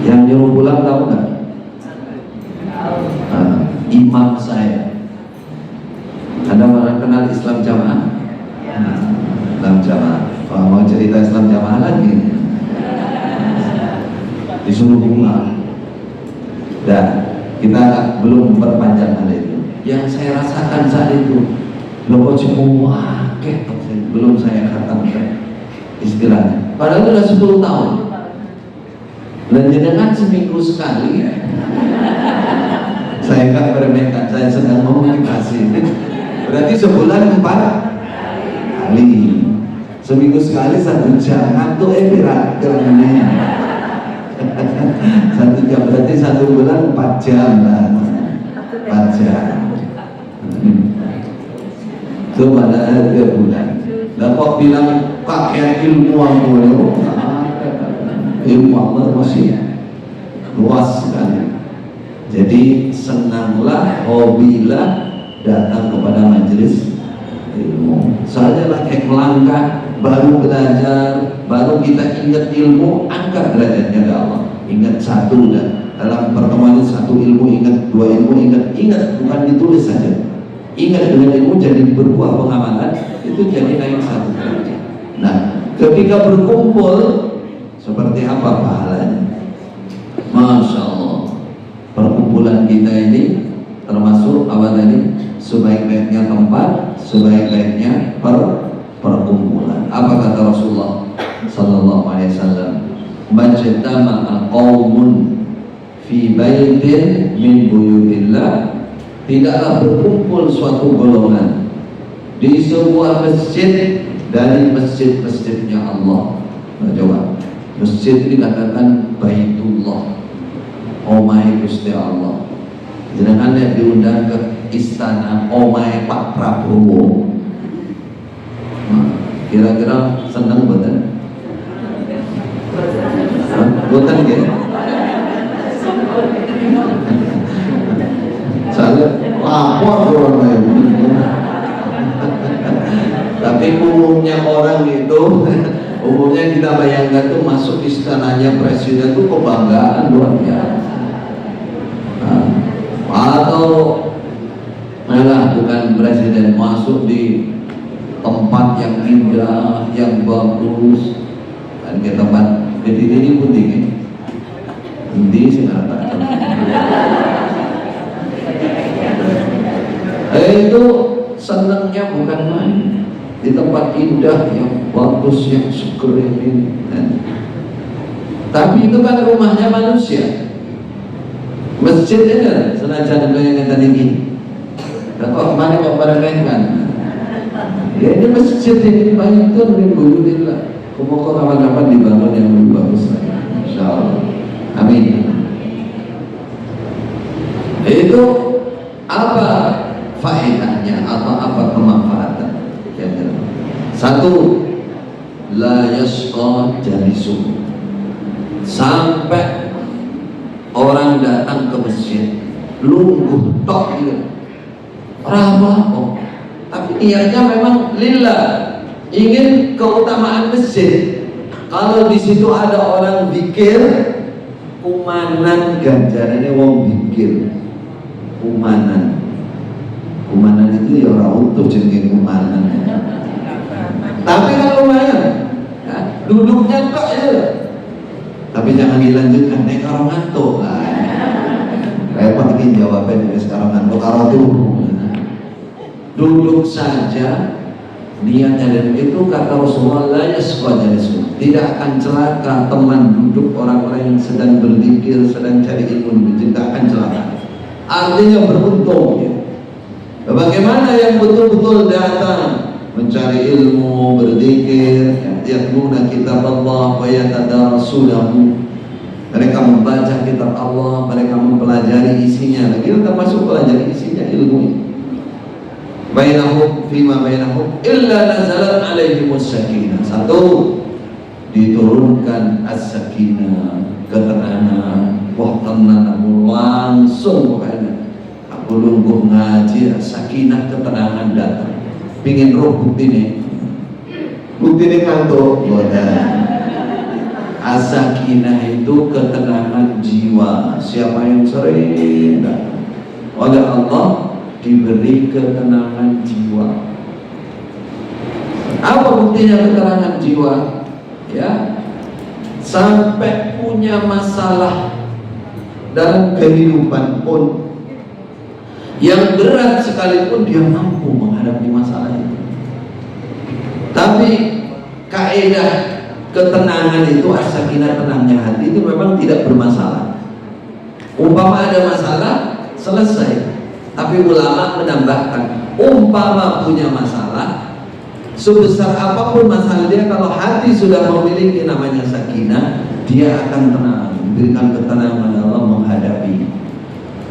Yang nyuruh pulang tahu nggak? Imam saya. Ada orang kenal Islam Jamaah? Islam Jamaah. Mau cerita Islam Jamaah lagi? Disuruh pulang. Dan kita belum memperpanjang hal itu. Yang saya rasakan saat itu, loh semua belum saya katakan istilahnya. Padahal sudah 10 tahun. Dan jenengan seminggu sekali ya. Saya nggak meremehkan, saya sedang memotivasi. Berarti sebulan 4 kali. Seminggu sekali 1 jam. Ngantuk berat kerana 1 jam berarti 1 bulan 4 jam lah. 4 jam. Itu pada 3 bulan. Dan kok bilang pakai ilmu aku, ilmu Allah masih luas sekali. Jadi senanglah, hobilah datang kepada majelis ilmu. Soalnya lagi melangkah, baru belajar, baru kita ingat ilmu, angkat derajatnya ke Allah. Ingat satu dan dalam pertemuan ini satu ilmu ingat, dua ilmu ingat bukan ditulis saja. Ingat dengan ilmu jadi berbuah pengamalan itu jadi naik satu derajat. Nah, ketika berkumpul seperti apa pahalanya? Masya Allah, perkumpulan kita ini termasuk apa tadi? Sebaik-baiknya tempat, sebaik-baiknya perkumpulan. Apa kata Rasulullah Sallallahu Alaihi Wasallam? Majtama'a qaumun fi baitin min buyutillah, tidaklah berkumpul suatu golongan di sebuah masjid dari masjid-masjidnya Allah. Nah, coba masjid ini dikatakan Baitullah, omai Gusti Allah. Jangan yang diundang ke istana omai Pak Prabowo. Nah, kira-kira seneng betul? Bukan gitu. Saya lapor orang tapi umumnya orang itu umumnya kita bayangkan tuh masuk istananya presiden tuh kebanggaan luar biasa. Atau malah bukan presiden masuk di tempat yang indah, yang bagus, dan ke tempat ini pun tinggi sih itu senangnya bukan main di tempat indah yang bagus, yang seger ini. Tapi itu kan rumahnya manusia. Masjid ini senajan yang tadi ini. Kata mana kok pada kan? Ya ini masjid ini banyak tuh alhamdulillah. Semoga kapan-kapan dibangun yang lebih bagus lagi. Insyaallah. Amin. Itu apa faedahnya atau apa kemanfaatan? Satu, la yasqa jalisu. Sampai orang datang ke masjid lungguh tok gitu. Ramah, tapi niatnya memang lillah, ingin keutamaan masjid. Kalau di situ ada orang zikir, kumanan ganjarannya wong zikir. Kumanan itu ya orang utuh jenenge kumanan. Tapi kalau lumayan, ya, duduknya kok ya. Tapi jangan dilanjutkan, nek karo ngantuk. Repot ini jawabannya sekarang ngantuk karo tuh. Duduk saja niatnya, dan itu kata Rasulullah la yasqa jalisun, tidak akan celaka teman duduk orang-orang yang sedang berzikir, sedang cari ilmu, tidak akan celaka. Artinya beruntung ya. Bagaimana yang betul-betul datang mencari ilmu, berzikir, yatluna kitab Allah wa yatadarasunahu, mereka membaca kitab Allah, mereka mempelajari isinya. Lagi termasuk pelajari isinya ilmu ini. Bainahum fima bainahum illa nazalat alaihimus sakinah. Satu, diturunkan as-sakinah, ketenangan. Wah, tenang aku langsung pokoknya. Aku lungguh ngaji, sakinah, ketenangan datang. Pingin roh bukti nih kantor. As-sakinah itu ketenangan jiwa. Siapa yang sering oleh Allah diberi ketenangan jiwa. Apa buktinya ketenangan jiwa? Ya, sampai punya masalah dalam kehidupan pun yang berat sekalipun dia mampu menghadapi masalah itu. Tapi kaidah ketenangan itu, as-sakinah, tenangnya hati itu memang tidak bermasalah. Umpama ada masalah, selesai. Tapi ulama menambahkan, umpama punya masalah, sebesar apapun masalah dia, kalau hati sudah memiliki namanya sakinah, dia akan tenang, diberikan ketenangan Allah menghadapi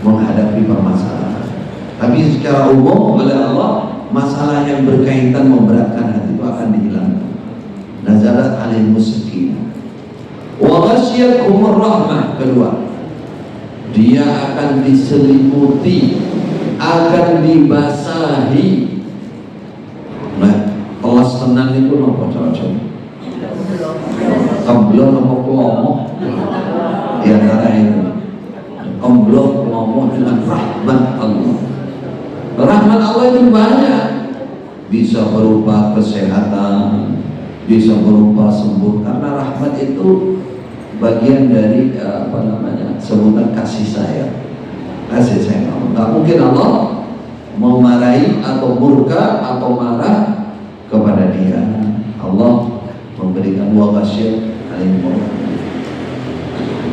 permasalahan. Tapi secara umum oleh Allah, masalah yang berkaitan memberatkan hati itu akan dihilangkan. Nazarat alaihimus sakinah wa ghasyiyatuhumur rahmah. Kedua, dia akan diselimuti, akan dibasahi. Nah, kelas tenang itu nopo cocok? Kembelon nopo kelomo? Ya Allah dengan rahmat Allah. Rahmat Allah itu banyak, bisa berupa kesehatan, bisa berupa sembuh, karena rahmat itu bagian dari sebutan kasih sayang. Kasih sayang Allah. Nggak mungkin Allah memarahi atau murka atau marah kepada dia. Allah memberikan wa ghasyiyat alaihim.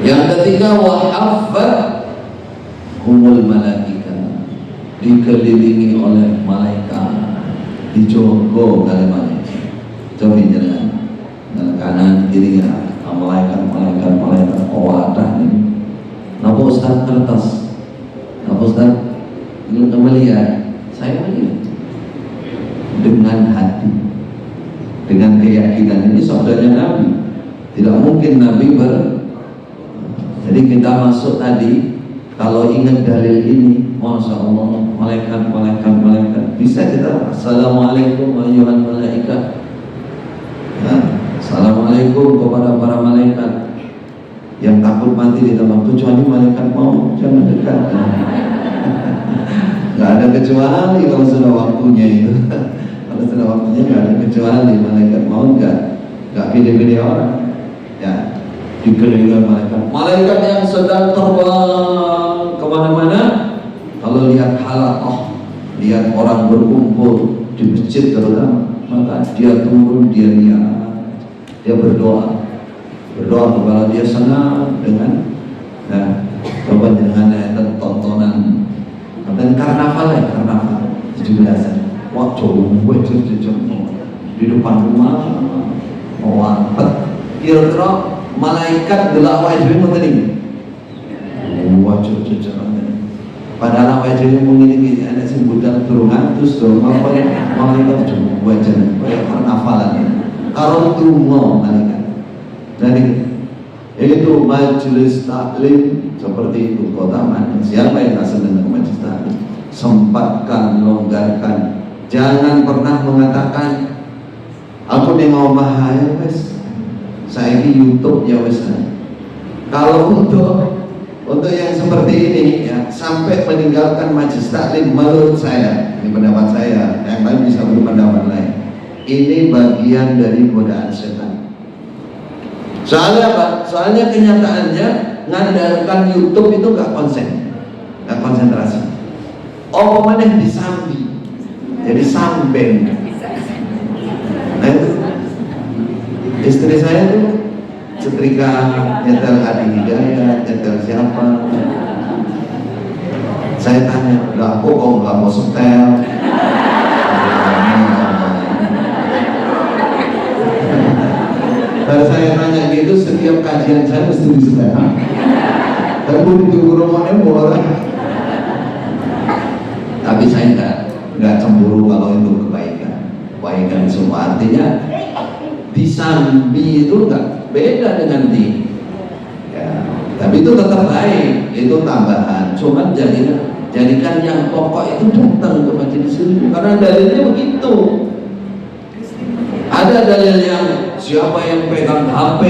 Yang ketiga, wa haffahumul malaika, dikelilingi oleh malaikat, dijogo kali malaikat. Coba jangan kanan kiri ya, malaikat wadah ini. Napa Ustaz kertas? Napa Ustaz melihat? Saya melihat dengan hati, dengan keyakinan. Ini sabdanya Nabi. Tidak mungkin Nabi jadi kita masuk tadi, kalau ingat dalil ini, Masya Allah, malaikat bisa kita Assalamualaikum ayyuhan malaikat, Assalamualaikum kepada para malaikat yang takut mati di dalam, kecuali malaikat mau, jangan dekat. Gak ada kecuali kalau sudah waktunya itu. Kalau sudah waktunya gak ada kecuali, malaikat mau gak pilih-pilih orang ya. Dikelilingi malaikat yang sedang terbang kemana-mana. Kalau lihat halaqah, lihat orang berkumpul di masjid terutama, maka dia turun, dia lihat, dia berdoa kepada dia senang dengan coba dengan tontonan karnaval 17-an. Wah, coba di depan rumah wampet, kira-kira malaikat delak wajib menteri. Wajib padahal wajib memiliki anak sebutan turungan terus apa ya, malaikat cuma wajib kayak karnavalan kalau tunggu malaikat. Jadi itu majelis taklim seperti itu kota mana. Siapa yang tak senang dengan majelis taklim? Sempatkan, longgarkan. Jangan pernah mengatakan aku nih mau bahaya wes, saya di YouTube ya wes. Kalau untuk yang seperti ini ya, sampai meninggalkan majelis taklim, menurut saya, ini pendapat saya, yang lain bisa berpendapat lain, ini bagian dari godaan setan. Soalnya apa? Soalnya kenyataannya ngandalkan YouTube itu gak konsentrasi. Oh, mana disambi, jadi sambeng. Nah itu istri saya tuh setrika nyetel Adi Hidayat, nyetel siapa. Saya tanya, lah kok nggak mau setel? Dan saya tanya gitu, setiap kajian saya mesti disetel. Tapi ditunggu rumahnya boleh. Tapi saya nggak cemburu kalau itu kebaikan semua. Artinya disambi itu nggak beda dengan ya, tapi itu tetap baik, itu tambahan. Cuman jadikan yang pokok itu datang ke majelis ilmu, karena dalilnya begitu. Ada dalil yang siapa yang pegang HP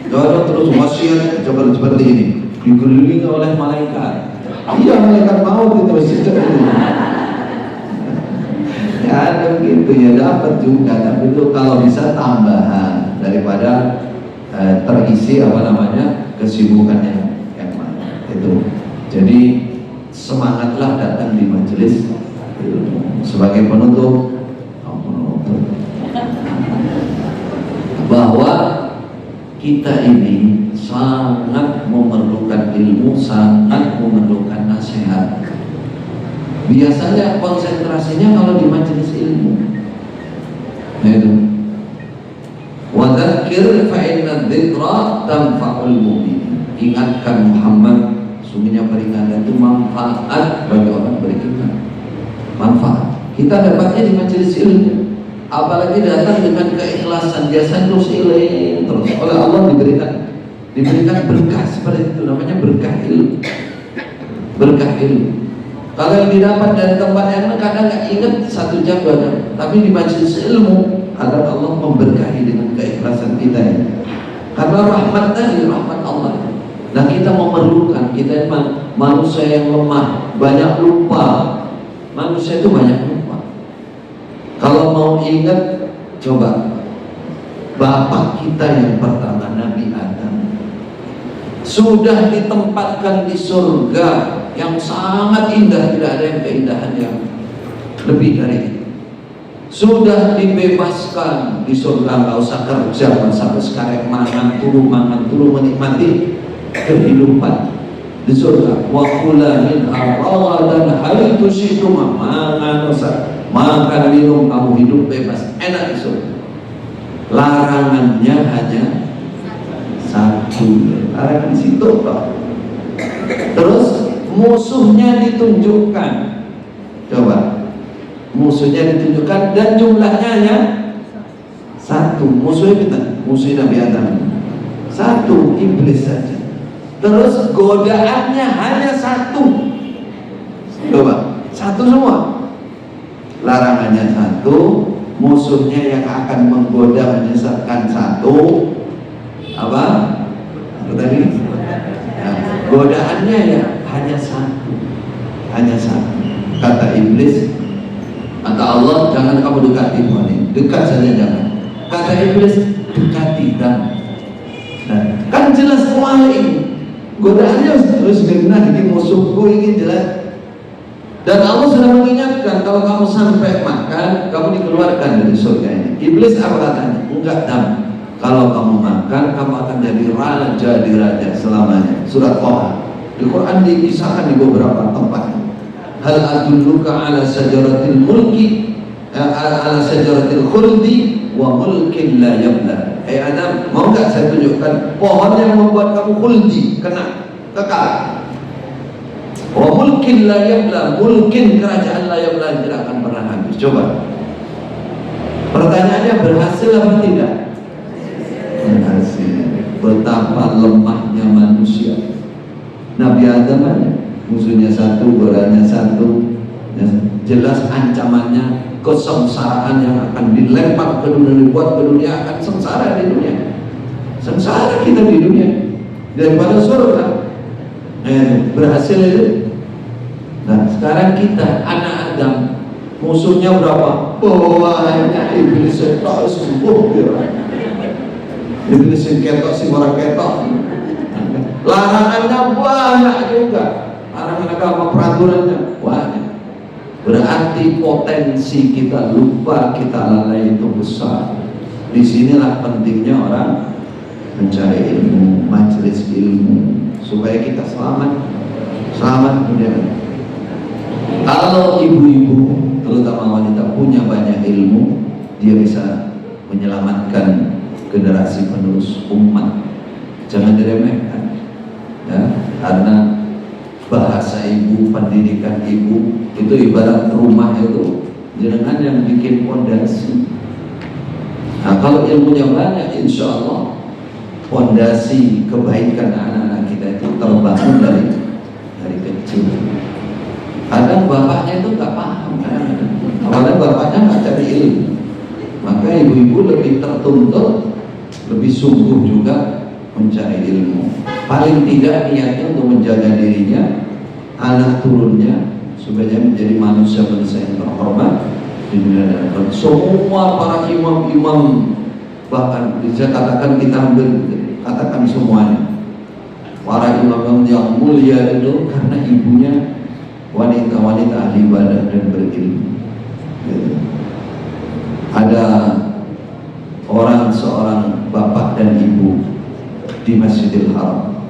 terus wasiat seperti ini, dikelilingi oleh malaikat. Iya, malaikat maut itu masih ya ada begitu ya, dapat juga. Tapi itu kalau bisa tambahan daripada terisi kesibukan yang mana itu. Jadi semangatlah datang di majelis sebagai penutup bahwa kita ini sangat memerlukan ilmu, sangat memerlukan nasihat. Biasanya konsentrasinya kalau di majelis ilmu. Itu. Wa dzakir fa inna dzikra tanfa'ul mu'minin. Ingatkan Muhammad, sungguhnya peringatan itu manfaat bagi orang beriman. Manfaat. Kita dapatnya di majelis ilmu. Apalagi datang dengan keikhlasan, biasa terus iling terus oleh Allah diberikan berkah seperti itu, namanya berkah ilmu. Berkah ilmu. Kalau yang didapat dari tempat yang kadang nggak ingat 1 jam 2 jam, tapi di majelis ilmu agar Allah memberkahi dengan keikhlasan kita ya. Karena rahmat tadi, rahmat Allah. Nah kita memerlukan, kita manusia yang lemah, banyak lupa. Manusia itu banyak lupa. Kalau mau ingat, coba bapak kita yang pertama, Nabi Adam, sudah ditempatkan di surga yang sangat indah, tidak ada yang keindahan yang lebih dari itu. Sudah dibebaskan di surga, nggak usah kerja sampai sekarang, mangan turu menikmati kehidupan di surga. Wa kula min dan haitsu syi'tum, mangan usah makan minum, kamu hidup bebas enak di surga. Larangannya hanya satu, larangan di situ Pak. Terus musuhnya ditunjukkan, coba musuhnya ditunjukkan, dan jumlahnya hanya satu. Musuhnya Nabi Adam satu, iblis saja. Terus godaannya hanya satu, coba satu semua. Larangannya satu, musuhnya yang akan menggoda menyesatkan satu. Apa tadi? Ya, godaannya ya hanya satu, Kata iblis, kata Allah, jangan kamu dekati Tuhan ini, dekat saja jangan. Kata iblis, dekati dan kan jelas kemarin godaannya terus benar di musuhku ini jelas. Dan Allah sudah mengingatkan, kalau kamu sampai makan, kamu dikeluarkan dari surga ini. Iblis apa katanya? Enggak, kalau kamu makan, kamu akan jadi raja selamanya. Surat Taha. Di Quran dikisahkan di beberapa tempat. Hal adulluka ala sajaratil mulki, ala sajaratil khuldi wa mulkin la yabla. Adam, mau enggak saya tunjukkan pohon yang membuat kamu khuldi, kekal. Wa mulkin la yabla, mulkin kerajaan la yabla, tidak akan pernah habis. Coba. Pertanyaannya, berhasil apa tidak? Berhasil. Betapa lemahnya manusia. Nabi Adam aja musuhnya satu, godanya satu. Jelas ancamannya kesengsaraan yang akan dilempar ke dunia, dibuat ke dunia, akan sengsara di dunia. Sengsara kita di dunia daripada surga. Berhasil itu. Nah sekarang kita anak Adam, musuhnya berapa? Banyak. Iblis ketok sembuh dia. Iblis ketok si orang ketok. Larangannya banyak juga. Larangan agama, peraturannya banyak. Berarti potensi kita lupa, kita lalai itu besar. Disinilah pentingnya orang mencari ilmu, majelis ilmu, supaya kita selamat dunia. Kalau ibu-ibu, terutama wanita, punya banyak ilmu, dia bisa menyelamatkan generasi penerus umat. Jangan diremehkan, ya, karena bahasa ibu, pendidikan ibu itu ibarat rumah itu, jenengan yang bikin fondasi. Nah kalau ilmunya banyak, insya Allah fondasi kebaikan anak-anak kita itu terbangun dari kecil. Kadang bapaknya itu nggak paham, apalagi bapaknya nggak cari ilmu, maka ibu-ibu lebih tertuntut, lebih sungguh juga mencari ilmu. Paling tidak niatnya untuk menjaga dirinya, anak turunnya, supaya menjadi manusia-manusia yang terhormat di dunia dan akhirat. Semua para imam-imam, bahkan bisa katakan, kita ambil katakan semuanya, para imam yang mulia itu karena ibunya wanita-wanita ahli ibadah dan berilmu. Ada seorang bapak dan ibu di Masjidil Haram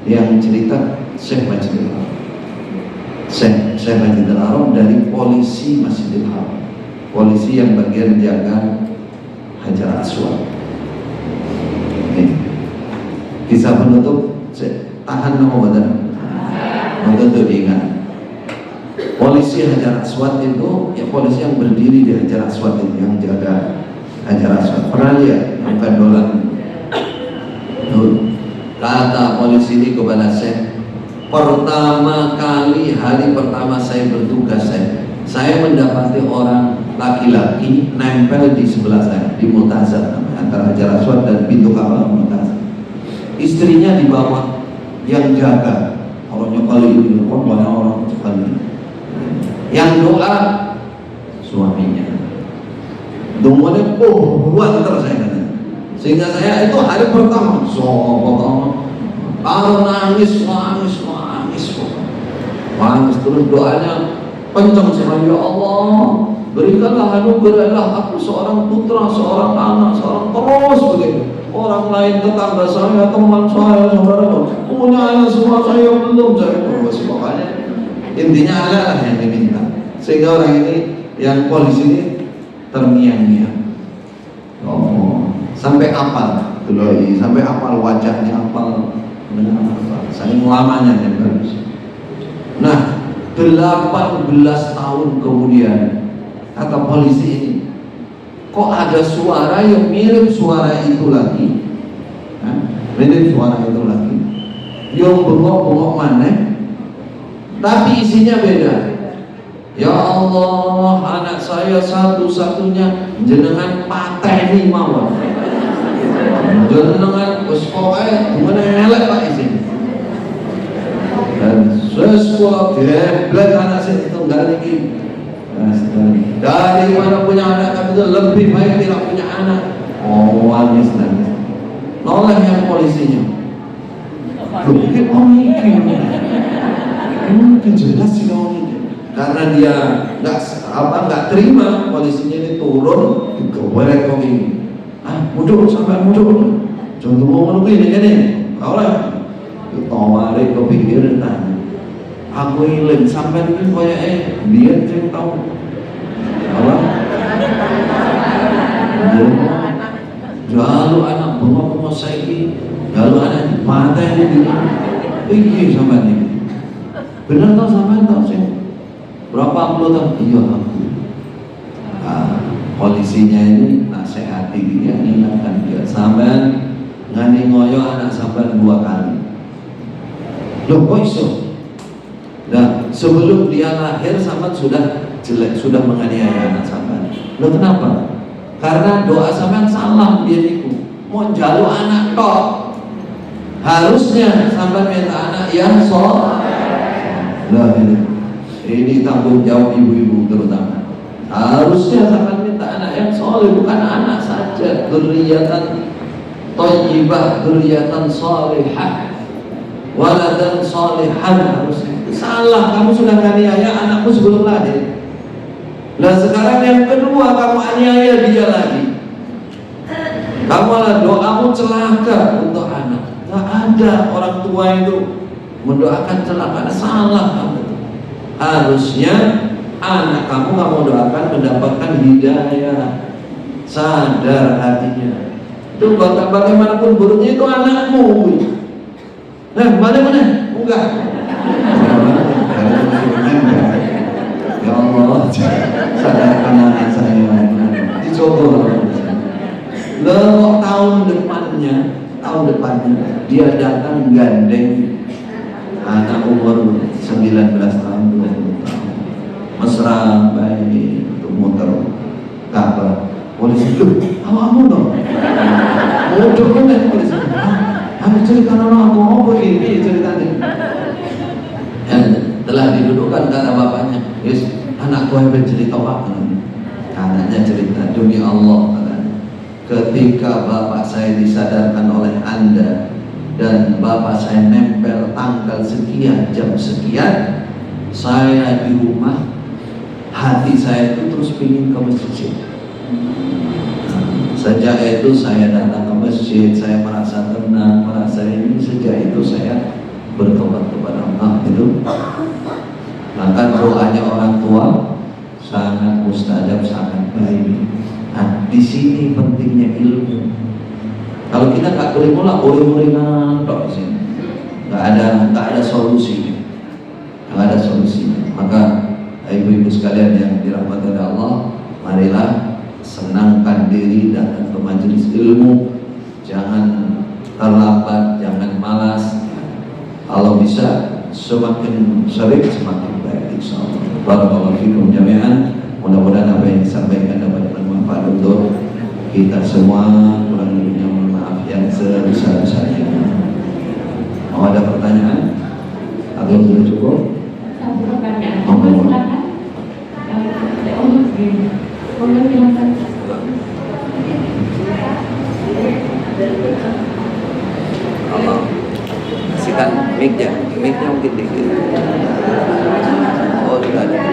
yang cerita, Syekh Masjidil Haram, Syekh Masjidil Haram dari polisi Masjidil Haram, polisi yang bagian jaga Hajar Aswad. Kisah penutup, tahan nama badan untuk diingat. Polisi Hajar Aswad itu ya polisi yang berdiri di Hajar Aswad itu, yang jaga Hajar Aswad. Pernah lihat angkat dolan? Kata polisi ini kepada saya, pertama kali, hari pertama saya bertugas, saya mendapati orang laki-laki nempel di sebelah saya di Multazam, antara Hajar Aswad dan pintu kapal Multazam. Istrinya di bawah yang jaga. Orangnya kali ini kok banyak orang sekali. Yang doa suaminya. Doanya buat terus saya kata. Sehingga saya itu hari pertama, kalau nangis terus doanya kencang sekali, ya Allah, berikanlah anugerahlah aku seorang putra, seorang anak, seorang terus begitu. Orang lain tetangga saya, teman saya, saudara punya anak semua, saya belum, saya terus. Pokoknya intinya adalah yang diminta. Sehingga orang ini yang polisi ini terngiang-ngiang. Oh, sampai apal, sampai apal wajahnya, apal dengan apa? Saking lamanya yang bagus. Nah, 18 tahun kemudian kata polisi ini, kok ada suara yang mirip suara itu lagi, mirip suara itu lagi, yang bengok-bengok mana, tapi isinya beda. Ya Allah, anak saya satu-satunya jenengan pateni mawon. Jenengan wis pokoke gimana elek Pak isinya. Dan sesuatu geblek anak saya tunggal ini. Dari mana punya anak tapi itu lebih baik tidak punya anak. Oh, nangis. Noleh yang polisinya. Loh, ini mungkin jelas sih ini. Karena dia nggak terima polisinya ini turun digorek kok ini. Muncul sampai muncul. Jangan mau menunggu ini. Kau lah. Tawari ke pinggir tanya. Aku ilang sampai ini kayak dia yang tahu. Apa? Lalu anak bengok saya ini, lalu anak mata ini pergi sampai ini. Benar tau sampai tahu sih. Berapa puluh tahun? Iya aku. Polisinya ini nasihati dia, ingatkan dia sampai ngani ngoyo anak sampai 2 kali. Loh kok iso? Nah, sebelum dia lahir sampai sudah jelek, sudah menganiaya anak sampai. Loh kenapa? Karena doa sampai salah dia niku. Mau jaluk anak tok. Harusnya sampai minta anak yang soleh. Lah ini tanggung jawab ibu-ibu terutama. Harusnya sampai minta anak yang soleh, bukan anak saja. Dzurriyyatan thayyibah, dzurriyyatan shalihah, waladan shalihan. Harusnya salah, kamu sudah aniaya anakmu sebelum lahir. Nah sekarang yang kedua kamu aniaya dia lagi. Kamu malah doamu celaka untuk anak. Gak ada orang tua itu mendoakan celaka, salah kamu. Harusnya anak kamu doakan mendapatkan hidayah, sadar hatinya. Itu bagaimanapun buruknya itu anakmu. Nah, mana? Enggak. Ya Allah, sadarkan anak saya. Dicoba. Lalu tahun depannya dia datang gandeng anak umur 19 tahun, 20 tahun. Mesra baik untuk motor Ka'bah. Polisi itu, awakmu dong. Bodoh kan polisi. Habis cerita aku mau ini ceritanya. Telah didudukkan kata bapaknya, yes, anakku yang bercerita apa? Anaknya cerita, demi Allah katanya, ketika bapak saya disadarkan oleh Anda dan bapak saya nempel tanggal sekian, jam sekian, saya di rumah, hati saya itu terus ingin ke masjid. Sejak itu saya datang ke masjid, saya merasa tenang, merasa ini. Sejak itu saya bertobat kepada Allah. Itu maka doanya orang tua sangat mustajab, sangat baik. Nah, di sini pentingnya ilmu. Kalau kita nggak ilmu uring-uringan tok di sini, nggak ada solusi, Maka ibu-ibu sekalian yang dirahmati oleh Allah, marilah senangkan diri datang ke majelis ilmu. Jangan terlambat, jangan malas. Kalau bisa semakin sering semakin baik, insyaallah. Barakallahu fikum jami'an. Mudah-mudahan apa yang disampaikan dapat bermanfaat untuk kita semua. Kurang lebihnya mohon maaf yang sebesar-besarnya. Mau ada pertanyaan? Atau sudah cukup? Satu pertanyaan. Oh, Silakan. Silakan. Allah kasihkan mic-nya mungkin dikit. Oh, tidak ada.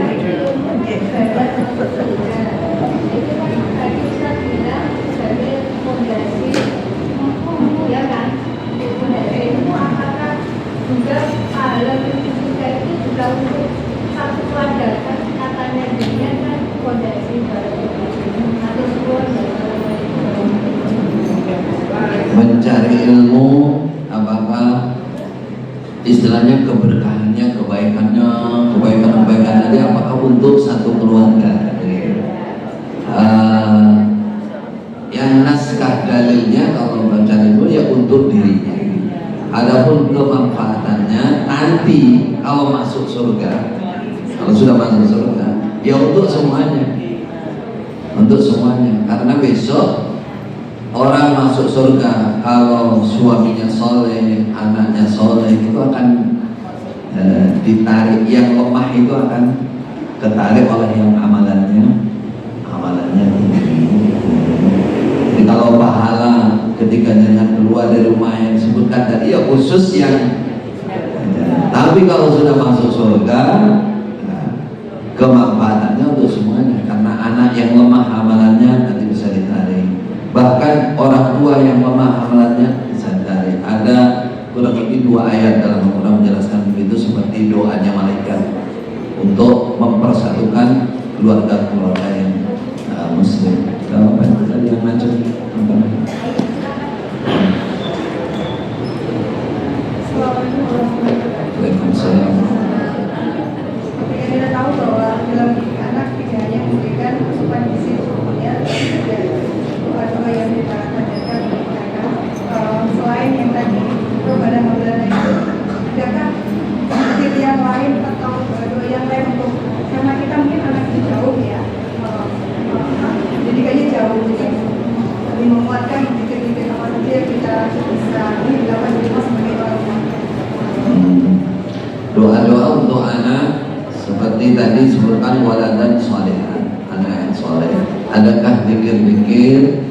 Mencari ilmu, apakah istilahnya keberkahannya, kebaikan tadi apakah untuk satu keluarga? Yang naskah dalilnya kalau mencari ilmu ya untuk dirinya. Adapun kemanfaatannya nanti kalau masuk surga, kalau sudah masuk surga, ya untuk semuanya, karena besok orang masuk surga kalau suaminya soleh, anaknya soleh itu akan ditarik, yang lemah itu akan ketarik oleh yang amalannya tinggi. Jadi kalau pahala ketika jangan keluar dari rumah yang disebutkan tadi ya khusus yang, tapi kalau sudah masuk surga kemanfaatannya untuk semuanya, karena anak yang lemah amalannya nanti bisa ditarik, bahkan orang tua yang lemah amalannya bisa ditarik. Ada kurang lebih 2 ayat dalam Al-Quran menjelaskan begitu, seperti doanya malaikat untuk mempersatukan keluarga yang muslim. Apa tadi yang macam Waalaikumsalam. Kita tahu bahwa dalam anak tidak hanya memberikan asupan gizi ya, doa-doa yang kita hadirkan selain yang tadi itu pada Maulana itu, adakah zikir yang lain atau doa yang lain untuk, karena kita mungkin anak itu jauh ya, jadi jauh, jadi lebih menguatkan zikir-zikir apa saja yang kita bisa dilakukan di rumah sebagai orang tua. Doa-doa untuk anak seperti tadi disebutkan waladan sholihan, anak yang soleh. Adakah zikir-zikir,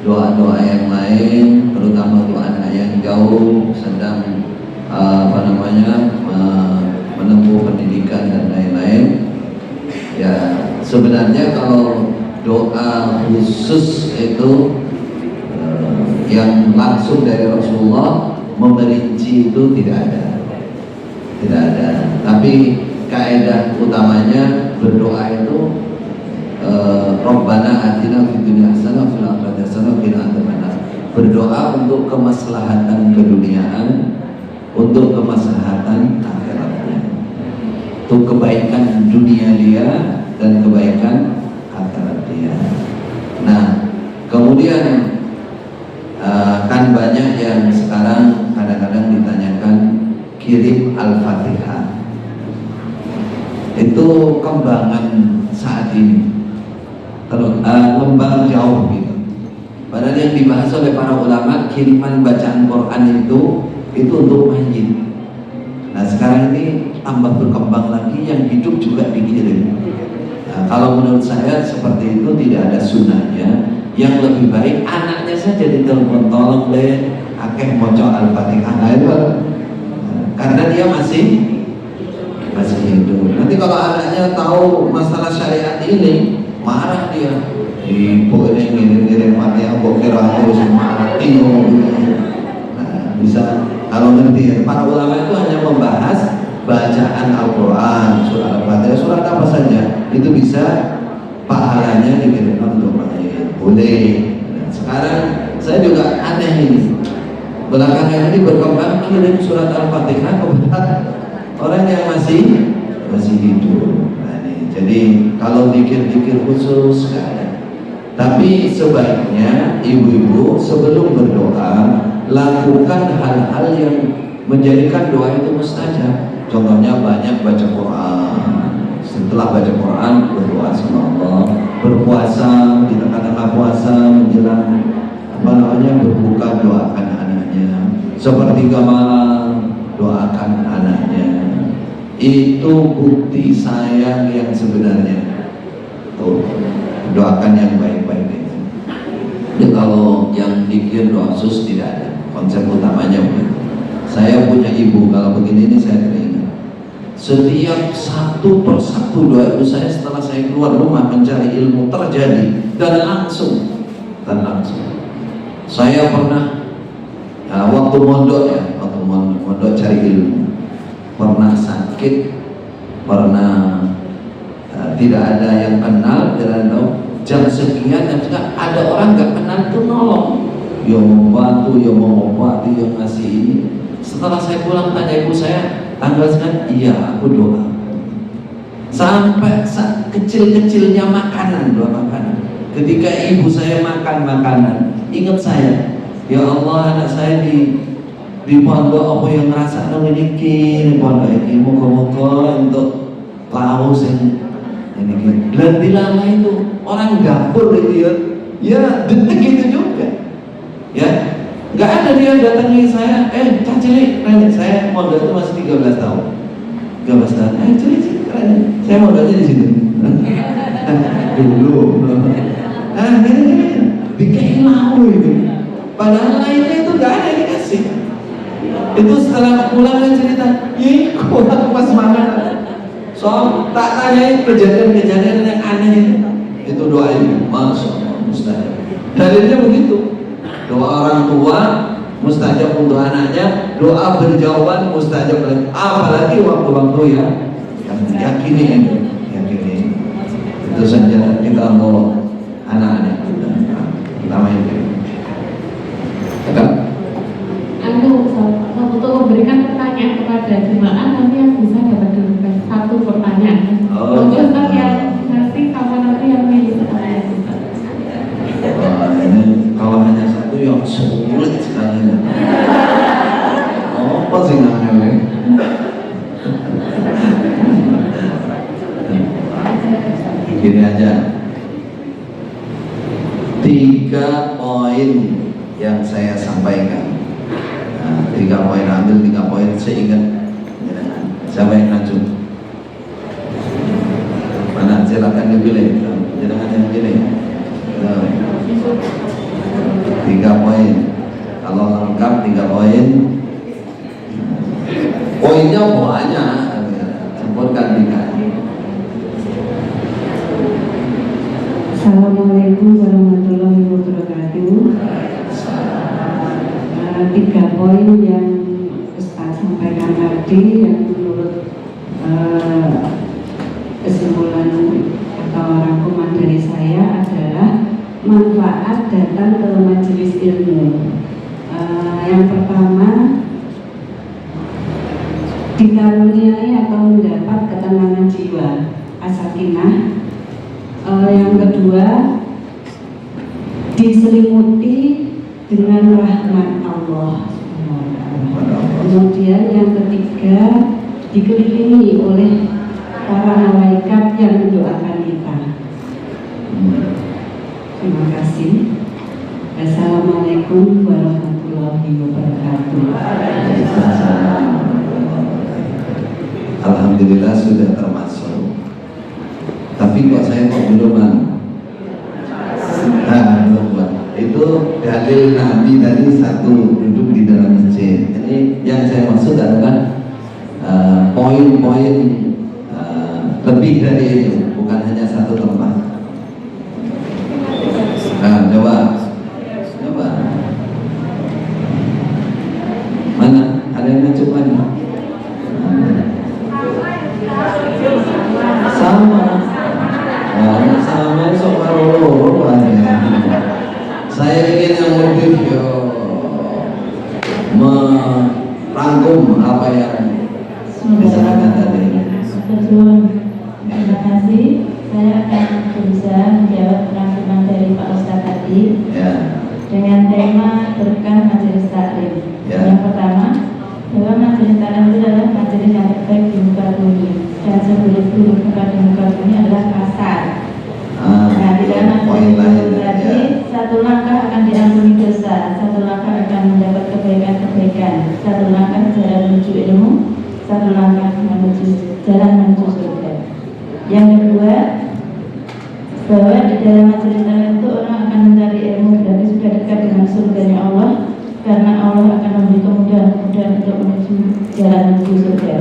doa-doa yang lain, terutama untuk anak yang jauh sedang menempuh pendidikan dan lain-lain? Ya sebenarnya kalau doa khusus itu yang langsung dari Rasulullah memerinci itu tidak ada. Tapi kaidah utamanya berdoa itu Rabbana atina fid dunya hasanah wa fil akhirati hasanah wa qina adzabannar. Berdoa untuk kemaslahatan keduniaan, untuk kemaslahatan akhiratnya, untuk kebaikan dunia dia dan kebaikan akhirat dia. Nah, kemudian kan banyak yang sekarang kadang-kadang ditanyakan kirim Al-Fatihah. Itu kembangan saat ini, kembang jauh gitu. Padahal yang dibahas oleh para ulama kiriman bacaan Quran itu untuk mayit. Nah sekarang ini tambah berkembang lagi, yang hidup juga dikirim. Nah, kalau menurut saya seperti itu tidak ada sunnahnya. Yang lebih baik anaknya saja ditelepon, tolong deh akeh moco Al-Fatihah. Nah, itu karena dia masih hidup. Nanti kalau anaknya tahu masalah syariat ini, marah dia. Ibu ini ngirim Fatihah kok kira harus mati. Nah, bisa kalau ngerti. Para ulama itu hanya membahas bacaan Al-Quran, surah Al-Fatihah, surat apa saja itu bisa pahalanya dikirimkan untuk mayit. Boleh. Nah, sekarang saya juga aneh ini. Belakangan ini berkembang kirim surat Al-Fatihah kepada orang yang masih hidup. Nah, ini. Jadi kalau dikir-dikir khusus nggak ada. Tapi sebaiknya ibu-ibu sebelum berdoa lakukan hal-hal yang menjadikan doa itu mustajab. Contohnya banyak baca Quran. Setelah baca Quran berdoa sama Allah. Berpuasa di tengah-tengah puasa menjelang berbuka doakan anaknya. Sepertiga malam mendoakan anaknya. Itu bukti sayang yang sebenarnya. Tuh, doakan yang baik-baik itu. Jadi kalau yang dikir doa sus tidak ada. Konsep utamanya begitu. Saya punya ibu, kalau begini ini saya teringat. Setiap satu persatu doa ibu saya setelah saya keluar rumah mencari ilmu terjadi dan langsung. Saya pernah waktu mondok waktu mondok cari ilmu, pernah sakit, pernah tidak ada yang kenal, tidak tahu jam sekian dan juga ada orang nggak kenal itu nolong, yang membantu, yang mengobati, yang ngasih ini. Setelah saya pulang tanya ibu saya, tanggal sekian, iya aku doa. Sampai kecil-kecilnya makanan, doa makanan. Ketika ibu saya makan makanan, ingat saya, ya Allah anak saya di pondok apa yang ngerasa memiliki pondok ini moga-moga untuk laus ini. Dan di lama itu orang dapur itu ya detik itu juga, ya nggak ada dia datangi saya, Cilik, saya mondok itu masih 13 tahun, Cilik, saya mondoknya di situ. Dulu. Ini bikin mau itu. Padahal lainnya itu nggak ada yang dikasih. Itu setelah pulang kan cerita, aku pas makan. So tak tanya kejadian-kejadian yang aneh itu doa ibu, masya Allah, mustajab. Dalilnya begitu. Doa orang tua mustajab untuk anaknya, doa berjauhan mustajab. Apalagi waktu-waktu yang yakini. Itu saja kita mau anak-anak kita main game. Untuk memberikan pertanyaan kepada jemaah, nanti yang bisa dapat diberikan satu pertanyaan. Untuk yang ngasih sama nanti yang milih pertanyaan. Ini kalau hanya satu yang sulit sekali. Apa sih namanya? Gini aja. 3 poin yang saya sampaikan. 3 poin, ambil 3 poin seingat. Siapa yang ngacu? Mana? Silakan dipilih. Jangan yang pilih. 3 poin. Kalau lengkap 3 poin. Poinnya banyak. Sebutkan 3. Assalamualaikum warahmatullahi wabarakatuh. 3 poin yang Ustaz sampaikan tadi yang menurut kesimpulan atau rangkuman dari saya adalah manfaat datang ke majelis ilmu. Yang pertama, dikaruniai atau mendapat ketenangan jiwa, as-sakinah. Yang kedua, diselimuti dengan rahmat Allah. Kemudian yang ketiga, dikelilingi oleh para malaikat yang mendoakan kita. Terima kasih. Assalamualaikum warahmatullahi wabarakatuh. Alhamdulillah sudah termasuk. Tapi kok saya belum belum. Itu dalil Nabi tadi satu duduk di dalam masjid. Jadi yang saya maksud adalah poin-poin lebih dari itu, bukan hanya satu tempat. Coba. Mana? Ada yang mencoba? Sama sok karo saya ingin yang lebih merangkum apa yang disampaikan tadi. Terima kasih. Saya akan berusaha menjawab rangkuman dari Pak Ustadz tadi dengan tema berkah majelis taklim. Yang pertama, bahwa majelis taklim itu adalah majelis yang terbaik di muka bumi, dan seburuk-buruk tempat di muka bumi adalah pasar. Nah, di dalam poin lain tadi, satu langkah akan diampuni dosa, satu langkah akan mendapat kebaikan-kebaikan, satu langkah jalan menuju ilmu, satu langkah jalan menuju surga. Yang kedua, bahwa di dalam majelis taklim itu orang akan mencari ilmu, berarti sudah dekat dengan surganya Allah, karena Allah akan memberi kemudahan untuk menuju jalan menuju surga.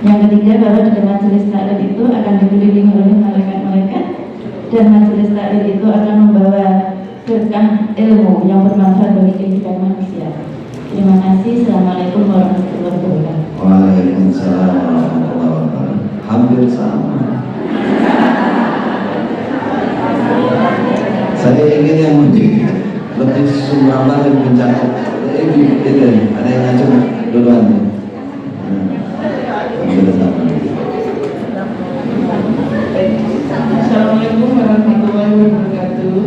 Yang ketiga, bahwa di dalam majelis taklim itu akan dikelilingi oleh malaikat-malaikat, dan majelis taklim itu akan membawa berkah ilmu yang bermanfaat bagi kehidupan manusia. Terima kasih. Assalamualaikum warahmatullahi wabarakatuh. Waalaikumsalam warahmatullahi wabarakatuh. Hampir sama. Saya ingin yang lebih sumber dan mencakup. Ada yang ngacung duluan. Hampir sama. Assalamualaikum warahmatullahi wabarakatuh.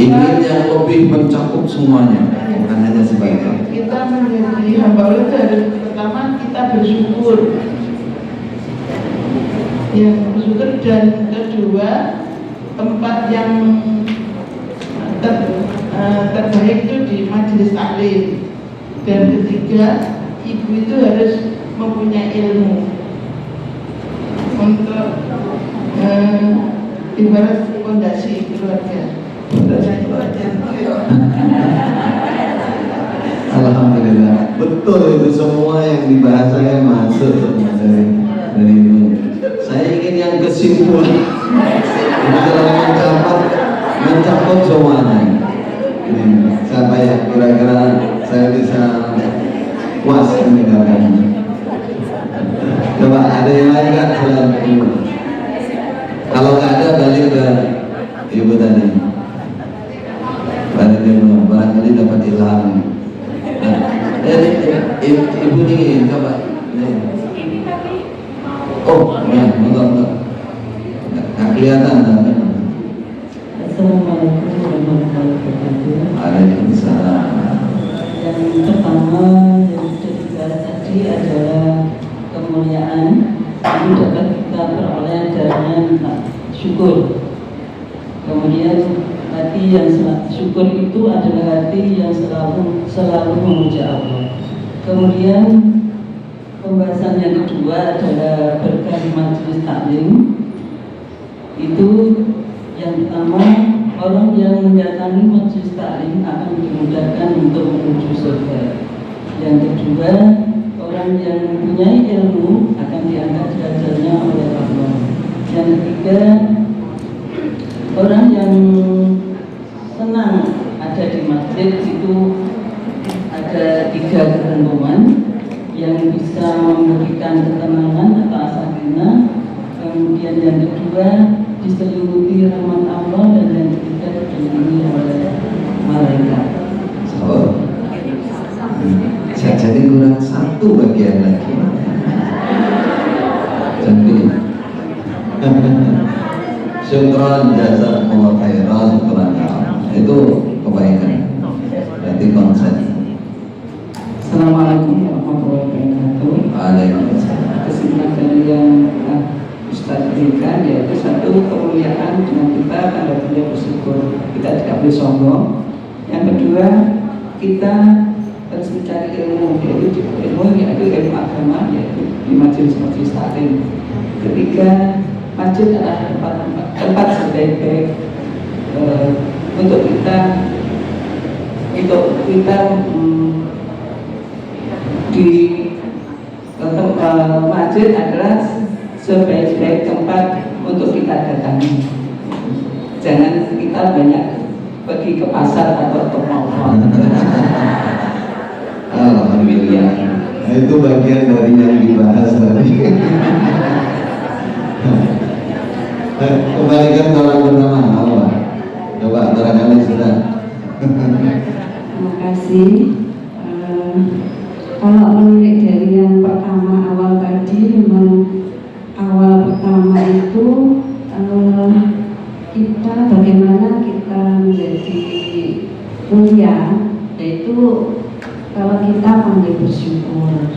Ingin yang lebih mencakup semuanya, bukan hanya sebagian. Kita menjadi hamba Allah harus pertama kita bersyukur. Yang bersyukur, dan kedua tempat yang terbaik itu di majelis taklim. Dan ketiga, ibu itu harus mempunyai ilmu untuk ibarat fondasi keluarga. Alhamdulillah, betul itu semua yang dibahas saya masuk dari itu. Saya ingin yang kesimpulan, mencakup semuanya. Ini siapa ya kira-kira saya bisa puas mendengarkannya. Coba ada yang lain nggak selain ibu? Kalau nggak ada balik ke ibu tadi. Balik dulu, barangkali dapat ilham. Ibu nih, coba. Oh, ya, enggak. Nggak kelihatan, kan? Assalamualaikum warahmatullahi wabarakatuh. Waalaikumsalam. Yang pertama yang sudah dibahas tadi adalah kemuliaan yang dapat kita peroleh dengan syukur. Kemudian hati yang syukur itu adalah hati yang selalu memuja Allah. Kemudian pembahasan yang kedua adalah berkah majelis taklim. Itu yang pertama, orang yang mendatangi majelis taklim akan dimudahkan untuk menuju surga. Yang kedua, orang yang mempunyai ilmu akan diangkat derajatnya oleh Allah. Yang ketiga, orang yang senang ada di masjid itu ada 3 ketentuan yang bisa memberikan ketenangan atau sakinah. Kemudian yang kedua, diselimuti rahmat Allah, dan yang ketiga dikelilingi oleh malaikat. Oh. Saya jadi kurang satu bagian lagi. Jadi syukran jazakumullah khairan, syukran itu kebaikan. Berarti konsep. Assalamualaikum warahmatullahi wabarakatuh. Waalaikumsalam. Kesimpulan dari yang Ustaz berikan yaitu satu, kemuliaan dengan kita tanda-tanda bersyukur, kita tidak boleh sombong. Yang kedua, kita harus mencari ilmu, yaitu ilmu agama, yaitu di majelis-majelis taklim. Ketiga, masjid adalah tempat sebaik-baik untuk kita di masjid adalah sebaik-baik tempat untuk kita datangi. Jangan kita banyak pergi ke pasar atau ke mall. Alhamdulillah. Nah, itu bagian dari yang dibahas tadi. Kembalikan ke orang bernama Allah. Coba barangkali sudah. Terima kasih. Kalau melihat dari yang pertama awal tadi, memang awal pertama itu kita bagaimana kita menjadi mulia, yaitu kalau kita pandai bersyukur.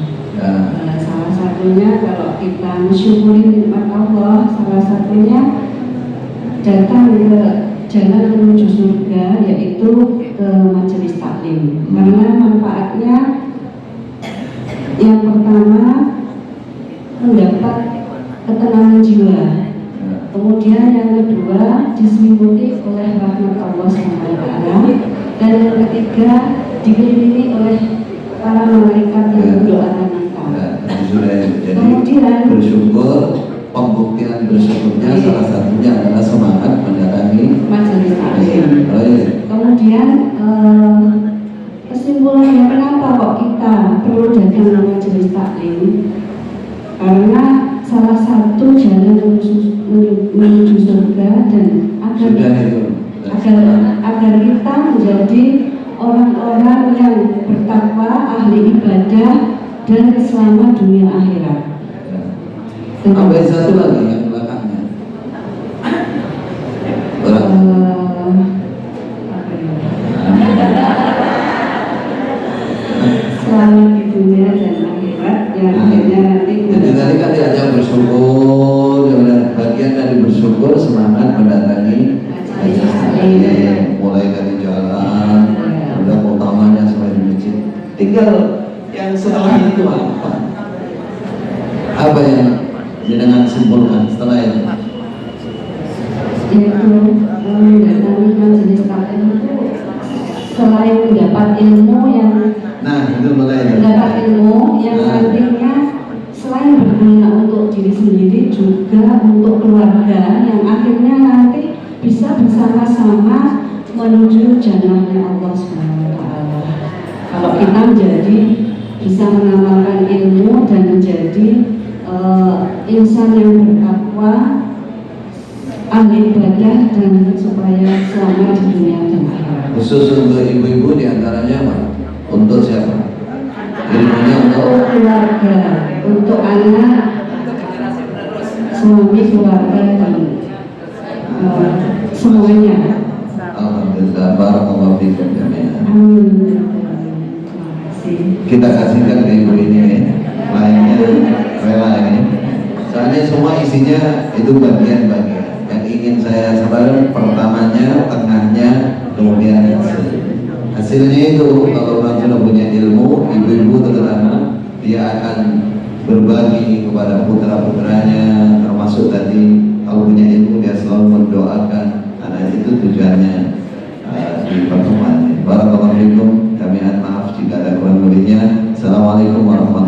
Salah satu satunya kalau kita mensyukuri nikmat Allah, salah satunya datang ke jalan menuju surga, yaitu ke majelis taklim. Karena manfaatnya yang pertama mendapat ketenangan jiwa, kemudian yang kedua diselimuti oleh rahmat Allah SWT, dan yang ketiga dikelilingi oleh para malaikat yang mendoakan kita. Jadi Kemudian bersyukur, pembuktian bersyukurnya salah satunya adalah semangat mendatangi majelis taklim. Baik. Kemudian kesimpulannya kenapa kok kita perlu datang ke majelis taklim? Karena salah satu jalan menuju surga, dan agar kita menjadi orang-orang yang bertakwa, ahli ibadah, dan selamat dunia akhirat. Sampai satu lagi yang belakangnya. Selamat di dunia dan akhirat, yang akhirnya nanti. Jadi tadi kan diajak bersyukur, bagian dari bersyukur semangat mendatangi majelis taklim, mulai dari jalan, udah utamanya sampai di masjid. Tinggal yang setelah itu apa yang jenengan simpulkan setelah itu? Yaitu mendatangi majelis taklim itu selain mendapat ilmu yang mendapat ilmu yang nantinya selain berguna untuk diri sendiri, juga untuk keluarga yang akhirnya nanti bisa bersama-sama menuju jannahnya Allah SWT. Kalau kita menjadi bisa mengamalkan ilmu dan menjadi insan yang bertakwa, ahli ibadah, dan supaya selamat di dunia dan akhirat. Khusus untuk ibu-ibu diantaranya apa? Untuk siapa? Ilmunya untuk keluarga, untuk anak, suami, keluarga, dan semuanya. Alhamdulillah, barakallahu fikum jami'an. Amin. Terima kasih. Kita kasihkan ke ibu ini, lainnya rela ini. Soalnya semua isinya itu bagian-bagian. Yang ingin saya sampaikan pertamanya, tengahnya, kemudian hasilnya itu kalau orang sudah punya ilmu, ibu-ibu terutama, dia akan berbagi kepada putra-putranya, termasuk tadi kalau punya ilmu dia selalu mendoakan. Karena itu tujuannya di pertemuan ini. Barakallahu fikum, kami maaf jika ada kurang lebihnya. Assalamualaikum warahmatullahi wabarakatuh.